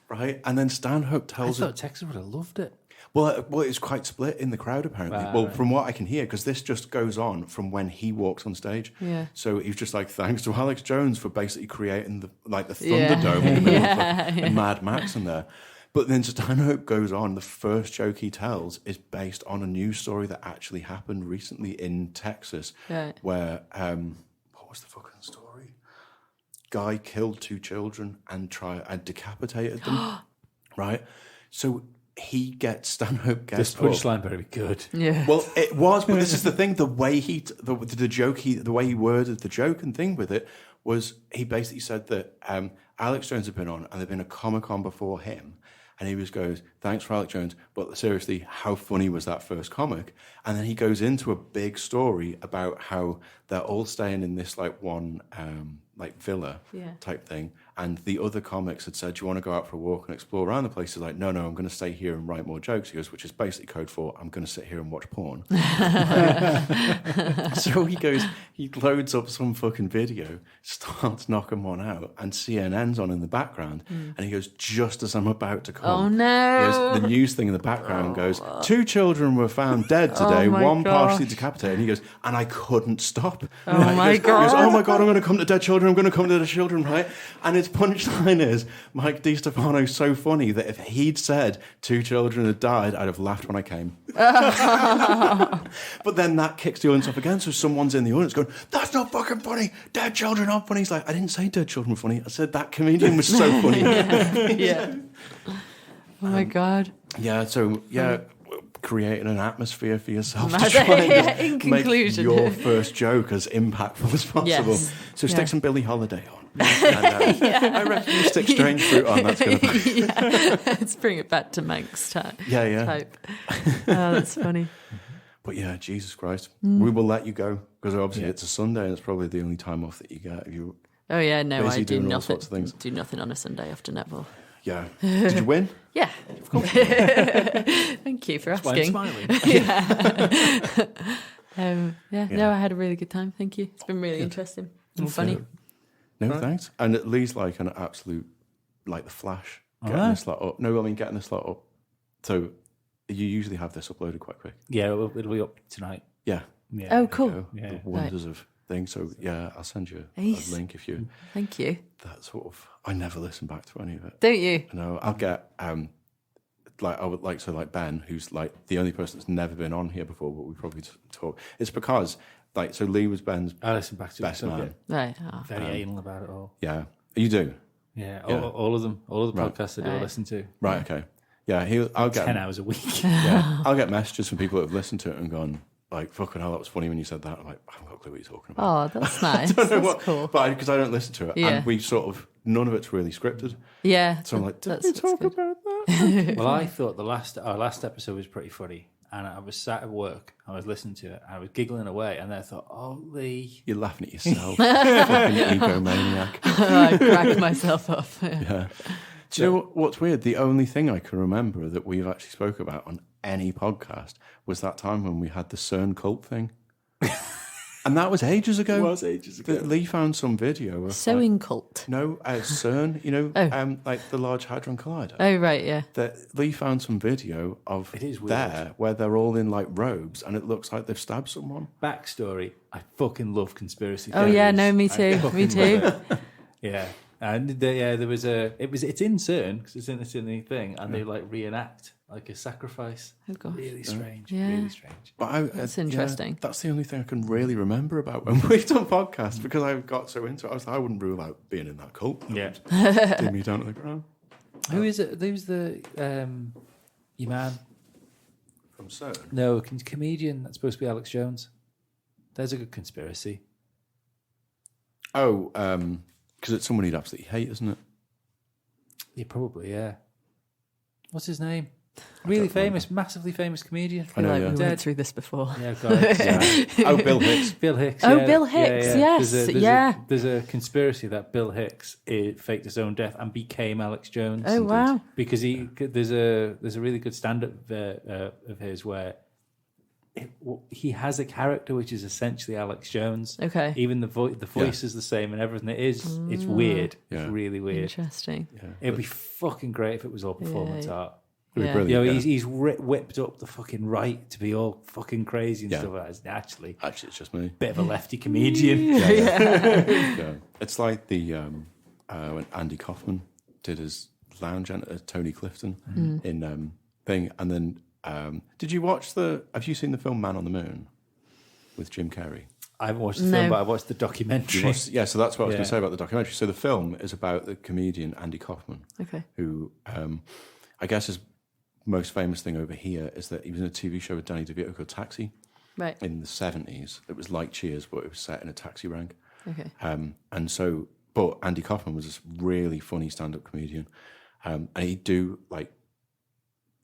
right? And then Stanhope tells him... I thought Texas would have loved it. Well, it's quite split in the crowd, apparently. From what I can hear, because this just goes on from when he walks on stage. Yeah. So he's just like, thanks to Alex Jones for basically creating the Thunderdome in the middle of Mad Max in there. But then Stanhope goes on. The first joke he tells is based on a news story that actually happened recently in Texas, where what was the fucking story? Guy killed 2 children and decapitated them. Right. So Stanhope gets this punchline better be good. Yeah. Well, it was, but this is the thing. The way the way he worded the joke and thing with it was he basically said that Alex Jones had been on and there'd been a Comic-Con before him. And he goes, thanks for Alex Jones, but seriously, how funny was that first comic? And then he goes into a big story about how they're all staying in this like one like villa type thing. And the other comics had said, do you want to go out for a walk and explore around the place? He's like, no, I'm going to stay here and write more jokes. He goes, which is basically code for, I'm going to sit here and watch porn. So he loads up some fucking video, starts knocking one out, and CNN's on in the background. And he goes, just as I'm about to come. Oh, no. The news thing in the background goes, 2 children were found dead today, one partially decapitated. And he goes, and I couldn't stop. Oh, my God. He goes, oh, my God, I'm going to come to dead children. Right? And his punchline is, Mike DiStefano's so funny that if he'd said 2 children had died, I'd have laughed when I came. But then that kicks the audience off again. So someone's in the audience going, that's not fucking funny. Dead children aren't funny. He's like, I didn't say dead children were funny. I said that comedian was so funny. Yeah. Oh, my God. Yeah, so, creating an atmosphere for yourself to try and in conclusion, make your first joke as impactful as possible. Yes. So stick some Billie Holiday on. And, I reckon you stick Strange Fruit on. That's going to be... Let's bring it back to Manx type. Type. Oh, that's funny. But yeah, Jesus Christ. We will let you go because obviously it's a Sunday and it's probably the only time off that you get. If you I busy do doing nothing. all sorts of things. Do nothing on a Sunday after netball. Yeah. Did you win? Yeah. Of course. Thank you for asking. Why I'm smiling. No, I had a really good time. Thank you. It's been really interesting and funny. No, thanks. And it leaves like an absolute, like the Flash, getting this lot up. No, I mean getting this lot up. So you usually have this uploaded quite quick. Yeah, it'll be up tonight. Yeah. Oh, cool. The wonders of things. So yeah, I'll send you a link if you. Thank you. That sort of. I never listen back to any of it. Don't you? No, I'll get like Ben, who's like the only person that's never been on here before, but we probably talk. It's because so Lee was Ben's I listen back to best man. Right. Very anal about it all. Yeah, you do. Yeah, all of them, all of the podcasts I do listen to. Right. Okay. Yeah, I'll get 10 hours a week. Yeah, I'll get messages from people that have listened to it and gone like, "Fucking hell, that was funny when you said that." I'm like, I haven't got a clue what you're talking about. Oh, that's nice. I don't know that's cool. But because I don't listen to it, and we sort of none of it's really scripted. Yeah. So I'm like, did we talk about that? Well, I thought our last episode was pretty funny, and I was sat at work, I was listening to it, and I was giggling away, and then I thought, oh, Lee, you're laughing at yourself, fucking egomaniac. I cracked myself up. Yeah. Do you know what's weird? The only thing I can remember that we've actually spoke about on any podcast was that time when we had the CERN cult thing. And that was ages ago. It was ages ago. Lee found some video of Sewing cult. No, CERN, like the Large Hadron Collider. Oh, right, yeah. That Lee found some video of where they're all in like robes and it looks like they've stabbed someone. Backstory, I fucking love conspiracy theories. Oh, yeah, no, me too. Me too. Yeah. And it's in CERN because it's in the thing, and they like reenact like a sacrifice. Oh gosh, really strange, Yeah. really strange. But that's interesting. That's the only thing I can really remember about when we've done podcasts because I got so into it. I was like, I wouldn't rule out being in that cult. Yeah. Dig me down to the ground. Who is it? Who's the your man? From CERN? No, comedian that's supposed to be Alex Jones. There's a good conspiracy. Oh, because it's someone you'd absolutely hate, isn't it? Yeah, probably, yeah. What's his name? Really famous, massively famous comedian. I feel like we Dead. went through this before. Yeah, guys. Yeah. Oh, Bill Hicks. Bill Hicks. Oh, yeah. Bill Hicks, yes, There's a conspiracy that Bill Hicks faked his own death and became Alex Jones. Oh, wow. Because there's a really good stand-up of his where he has a character which is essentially Alex Jones. Okay. Even the voice is the same and everything. It's weird. Yeah. It's really weird. Interesting. Yeah. It'd be fucking great if it was all performance art. It'd be Yeah. brilliant. You know, yeah. he's whipped up the fucking right to be all fucking crazy and Yeah. stuff like that. It's actually Actually, it's just me. bit of a lefty comedian. Yeah. It's like the when Andy Kaufman did his lounge at Tony Clifton in thing, and then have you seen the film Man on the Moon with Jim Carrey? I haven't watched the film, but I watched the documentary. So that's what I was going to say about the documentary. So the film is about the comedian Andy Kaufman, Okay. who I guess his most famous thing over here is that he was in a TV show with Danny DeVito called Taxi Right. in the 70s. It was like Cheers, but it was set in a taxi rank. Okay. But Andy Kaufman was this really funny stand-up comedian, and he'd do like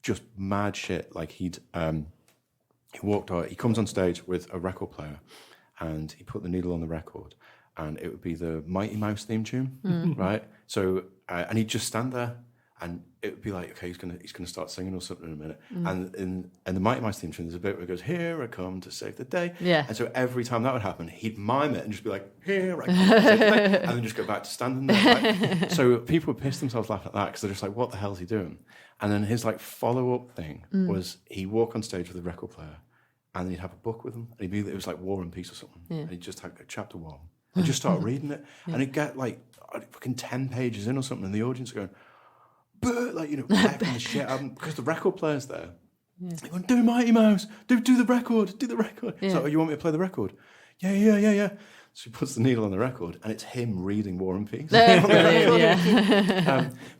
just mad shit. Like he comes on stage with a record player, and he put the needle on the record, and it would be the Mighty Mouse theme tune, right? So and he'd just stand there, and it would be like, okay, he's gonna start singing or something in a minute. And in the Mighty Mouse theme tune, there's a bit where it goes, "Here I come to save the day." Yeah. And so every time that would happen, he'd mime it and just be like, "Here I come to save the day," and then just go back to standing there. Right? So people would piss themselves laughing at that because they're just like, "What the hell is he doing?" And then his like follow-up thing was he'd walk on stage with a record player, and then he'd have a book with him, and it was like War and Peace or something, and he'd just have chapter 1 and just start reading it, and he'd get like fucking 10 pages in or something, and the audience are going, but like, you know, laughing the shit out of him because the record player's there. Yeah. He went, "Do Mighty Mouse, do the record, do the record." Yeah. So, "Oh, you want me to play the record?" Yeah. So he puts the needle on the record, and it's him reading War and Peace.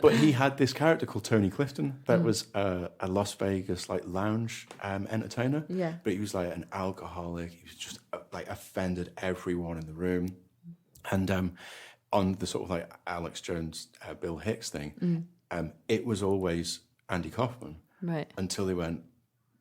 But he had this character called Tony Clifton that was a Las Vegas like lounge entertainer. Yeah. But he was like an alcoholic. He was just like offended everyone in the room. And on the sort of like Alex Jones, Bill Hicks thing, it was always Andy Kaufman. Right. Until they went,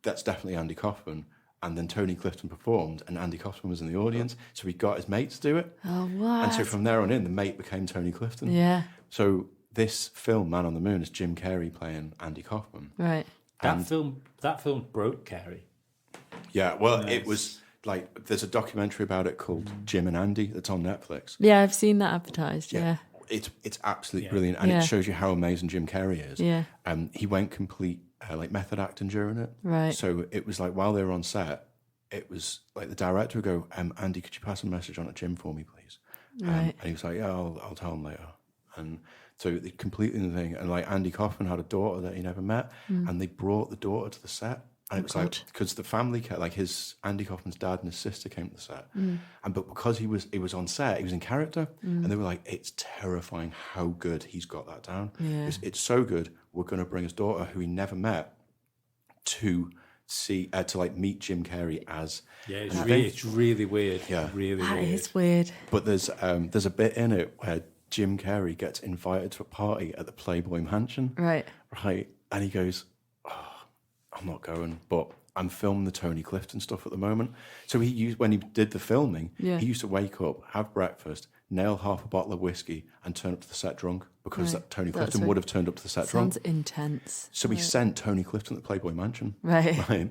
"That's definitely Andy Kaufman." And then Tony Clifton performed, and Andy Kaufman was in the audience, so he got his mate to do it. Oh, what? And so from there on in, the mate became Tony Clifton. Yeah. So this film, Man on the Moon, is Jim Carrey playing Andy Kaufman. Right. That film broke Carrey. Yeah, well, it was like, there's a documentary about it called Jim and Andy that's on Netflix. Yeah, I've seen that advertised. Yeah. It's absolutely brilliant, and it shows you how amazing Jim Carrey is. Yeah. He went complete like method acting during it. Right. So it was like while they were on set, it was like the director would go, "Andy, could you pass a message on to Jim for me, please?" Right. And he was like, "Yeah, I'll tell him later." And so they completely the thing. And like Andy Kaufman had a daughter that he never met, and they brought the daughter to the set. And it was like, because the family, like Andy Kaufman's dad and his sister came to the set. But because he was on set, he was in character. And they were like, "It's terrifying how good he's got that down. Yeah. It's so good. We're going to bring his daughter, who he never met, to like meet Jim Carrey as." Yeah, it's really weird. Yeah. Really That weird. is weird. But there's a bit in it where Jim Carrey gets invited to a party at the Playboy Mansion. Right. And he goes, "Oh, I'm not going, but I'm filming the Tony Clifton stuff at the moment." So when he did the filming, he used to wake up, have breakfast, nail half a bottle of whiskey, and turn up to the set drunk, because Tony Clifton would have turned up to the set drunk. Sounds intense. So he sent Tony Clifton to the Playboy Mansion. Right.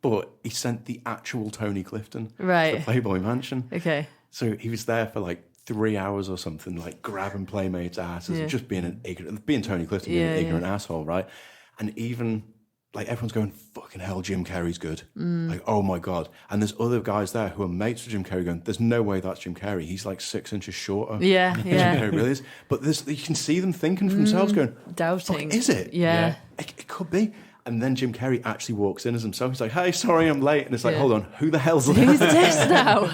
But he sent the actual Tony Clifton to Right. the Playboy Mansion. Okay. So he was there for like 3 hours or something, like grabbing playmates' asses and just being being Tony Clifton, being an ignorant asshole, right? And even like everyone's going, fucking hell, Jim Carrey's good. Like, oh my God. And there's other guys there who are mates with Jim Carrey going, there's no way that's Jim Carrey. He's like 6 inches shorter. Yeah, than yeah. Jim Carrey really is. But you can see them thinking for themselves going, doubting. Fuck, is it? Yeah. It could be. And then Jim Carrey actually walks in as himself. He's like, hey, sorry, I'm late. And it's like, hold on, who the hell's that? Who's this now?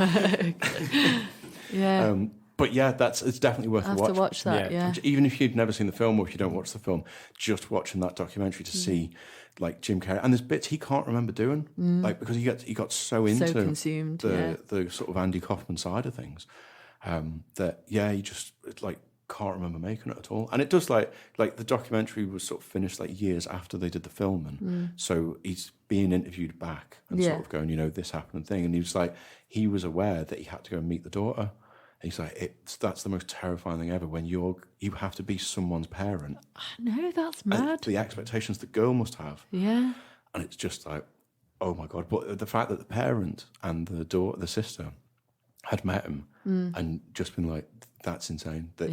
Yeah. But yeah, it's definitely worth a watch. I have to watch that, yeah. Even if you'd never seen the film or if you don't watch the film, just watching that documentary to see like Jim Carrey. And there's bits he can't remember doing, like because he got so into consumed, the sort of Andy Kaufman side of things that he just like can't remember making it at all. And it does like the documentary was sort of finished like years after they did the film, and so he's being interviewed back and sort of going, this happened thing, and he was like, he was aware that he had to go and meet the daughter. And he's like, that's the most terrifying thing ever when you have to be someone's parent. No, that's mad. And the expectations the girl must have. Yeah. And it's just like, oh my God. But the fact that the parent and the sister had met him and just been like, that's insane. That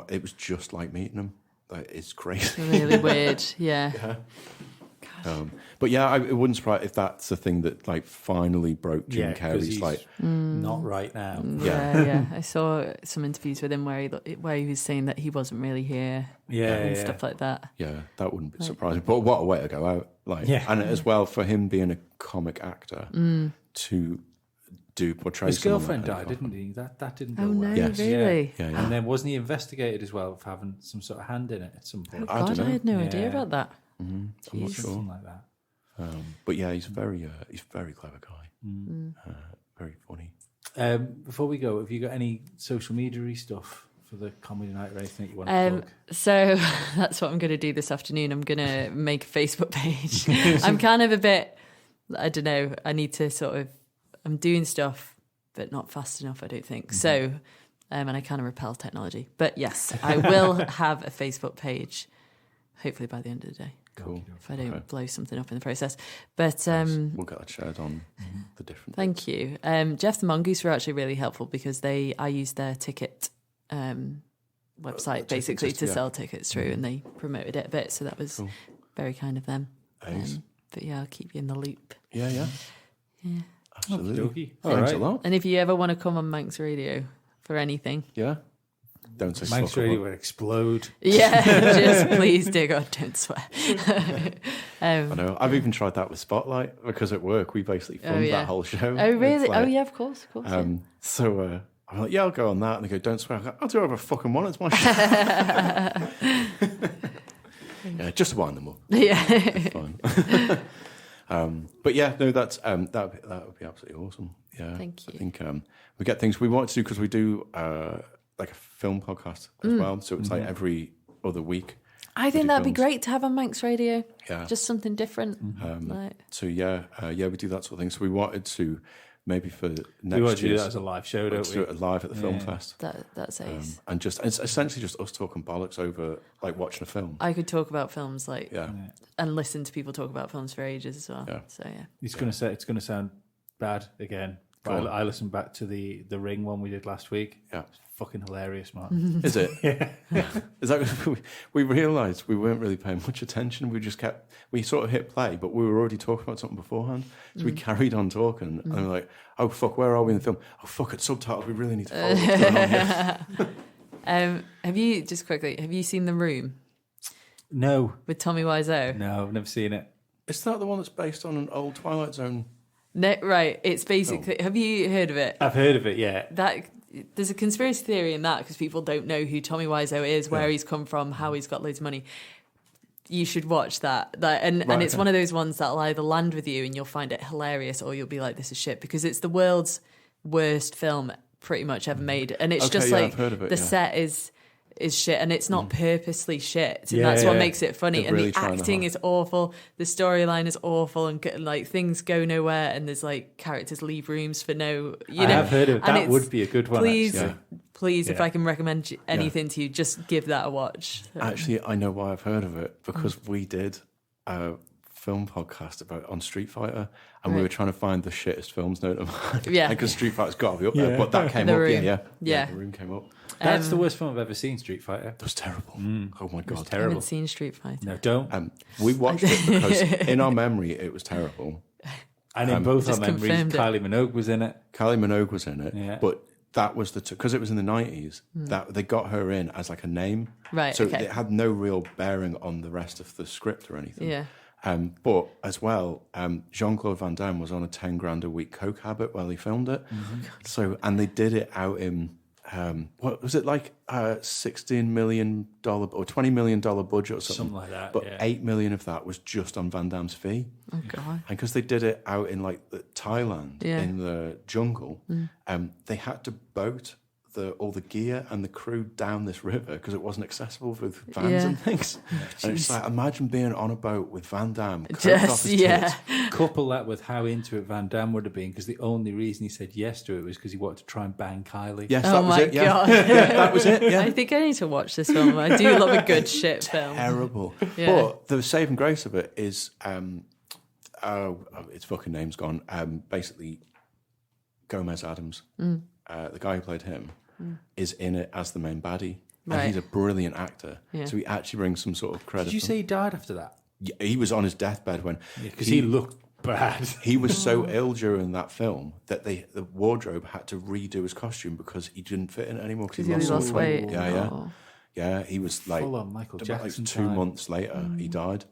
it was just like meeting him. Like, it's crazy. Really weird. Yeah. But yeah, it wouldn't surprise if that's the thing that like finally broke Jim Carrey's like not right now. Yeah. I saw some interviews with him where he was saying that he wasn't really here. And stuff like that. Yeah, that wouldn't be surprising. But what a way to go out! And as well for him being a comic actor to portray. His girlfriend died, didn't he? That didn't go well. Oh no, really? Yeah. And then wasn't he investigated as well for having some sort of hand in it at some point? I had no idea about that. I'm not sure. Something like that. But yeah, he's a very clever guy. Very funny. Before we go, have you got any social media stuff for the comedy night or anything that you want to plug? So that's what I'm going to do this afternoon. I'm going to make a Facebook page. I'm kind of a bit, I don't know, I need to I'm doing stuff, but not fast enough, I don't think. So, and I kind of repel technology. But yes, I will have a Facebook page, hopefully by the end of the day. Cool. If I don't blow something up in the process. But we'll get that shared on the different. Thank you. Jeff the Mongoose were actually really helpful because I used their ticket website basically to sell tickets through, and they promoted it a bit, so that was very kind of them. But yeah, I'll keep you in the loop. Yeah. Absolutely. Thanks a lot. And if you ever want to come on Manx Radio for anything, don't say Manx Radio will explode. Yeah, just please do. God, don't swear. I know. I've even tried that with Spotlight because at work we basically filmed that whole show. Oh, really? Oh, yeah, of course. So I'm like, I'll go on that. And they go, don't swear. I go, I'll do whatever I fucking want. It's my show. Just wind them up. Yeah. It's fine. But yeah, no, that would be absolutely awesome. Yeah. Thank you. I think we get things we want to do because we do like a film podcast as well. So it's like every other week. I think that'd be great to have on Manx Radio. Yeah. Just something different. So we do that sort of thing. So we wanted to maybe for next year. We want to do that as a live show, don't we? Do it live at the film fest. That's ace. And it's essentially just us talking bollocks over like watching a film. I could talk about films and listen to people talk about films for ages as well. Yeah. So yeah. It's gonna sound bad again. But I listened back to the Ring one we did last week. Yeah. It's fucking hilarious, man. Is it? Yeah. Is that we realised we weren't really paying much attention. We sort of hit play, but we were already talking about something beforehand. So we carried on talking and we're like, oh fuck, where are we in the film? Oh fuck, it's subtitles. We really need to follow what's going on here. Have you seen The Room? No. With Tommy Wiseau? No, I've never seen it. Is that the one that's based on an old Twilight Zone? No, right. It's basically. Have you heard of it? I've heard of it. Yeah. There's a conspiracy theory in that because people don't know who Tommy Wiseau is, where he's come from, how he's got loads of money. You should watch that. And it's one of those ones that'll either land with you and you'll find it hilarious, or you'll be like, "This is shit," because it's the world's worst film pretty much ever made, and it's just like the set is shit, and it's not purposely shit, and that's what makes it funny. They're and really the acting is awful, the storyline is awful, and like things go nowhere, and there's like characters leave rooms for no. I have heard of it. That would be a good one. Please, if I can recommend anything to you, just give that a watch. Actually, I know why I've heard of it because we did film podcast on Street Fighter, and we were trying to find the shittest films known to man. Yeah. Because Street Fighter's got to be up there, but that came up. Room. Yeah, The Room came up. That's the worst film I've ever seen, Street Fighter. It was terrible. Oh my God. I haven't seen Street Fighter. No, don't. We watched it because in our memory it was terrible. And in both our memories, Kylie Minogue was in it. Kylie Minogue was in it, but that was because it was in the 90s, that they got her in as like a name. Right, so okay. it had no real bearing on the rest of the script or anything. Yeah. But as well, Jean-Claude Van Damme was on a 10 grand a week coke habit while he filmed it. So, and they did it out in, what was it, like $16 million or $20 million budget or something? Something like that, But $8 million of that was just on Van Damme's fee. Oh, God. And because they did it out in like Thailand, in the jungle, they had to boat all the gear and the crew down this river because it wasn't accessible with vans and things. And it's like, imagine being on a boat with Van Damme. Couple that with how into it Van Damme would have been, because the only reason he said yes to it was because he wanted to try and bang Kylie. Yes, oh that was my it. Yeah. God. That was it. Yeah. I think I need to watch this film. I do love a good shit film. Terrible. But the saving grace of it is, its fucking name's gone. Basically, Gomez Adams, the guy who played him, is in it as the main baddie. And he's a brilliant actor. Yeah. So he actually brings some sort of credit. Did you say he died after that? Yeah, he was on his deathbed when... Because he looked bad. He was so ill during that film that the wardrobe had to redo his costume because he didn't fit in it anymore because he lost weight. Yeah, he was like... Full on Michael Jackson like 2 months later, he died.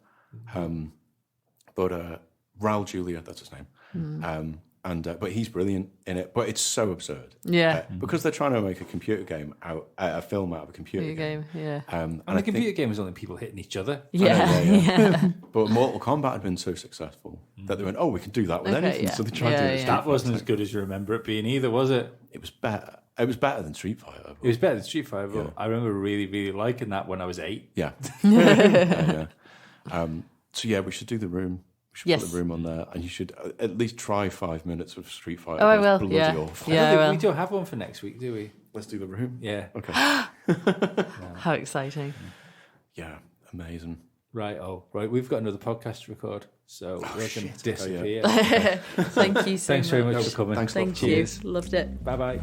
But Raul Julia, that's his name. But he's brilliant in it. But it's so absurd. Yeah. Because they're trying to make a computer game a film out of a computer game. Yeah. And the computer game was only people hitting each other. Yeah. But Mortal Kombat had been so successful that they went, we can do that with anything. So they tried to do it. That wasn't as good as you remember it being either, was it? It was better. It was better than Street Fighter. It was better than Street Fighter, but I remember really, really liking that when I was 8. Yeah. So we should do The Room. We should put The Room on there, and you should at least try 5 minutes of Street Fighter. Oh, I will. Bloody awful. Yeah, we don't have one for next week, do we? Let's do The Room. Yeah. Okay. How exciting. Yeah, amazing. Right, we've got another podcast to record, so we're going to disappear. Thank you so much. Thanks very much for coming. Thanks. Thank you. Loved it. Bye-bye.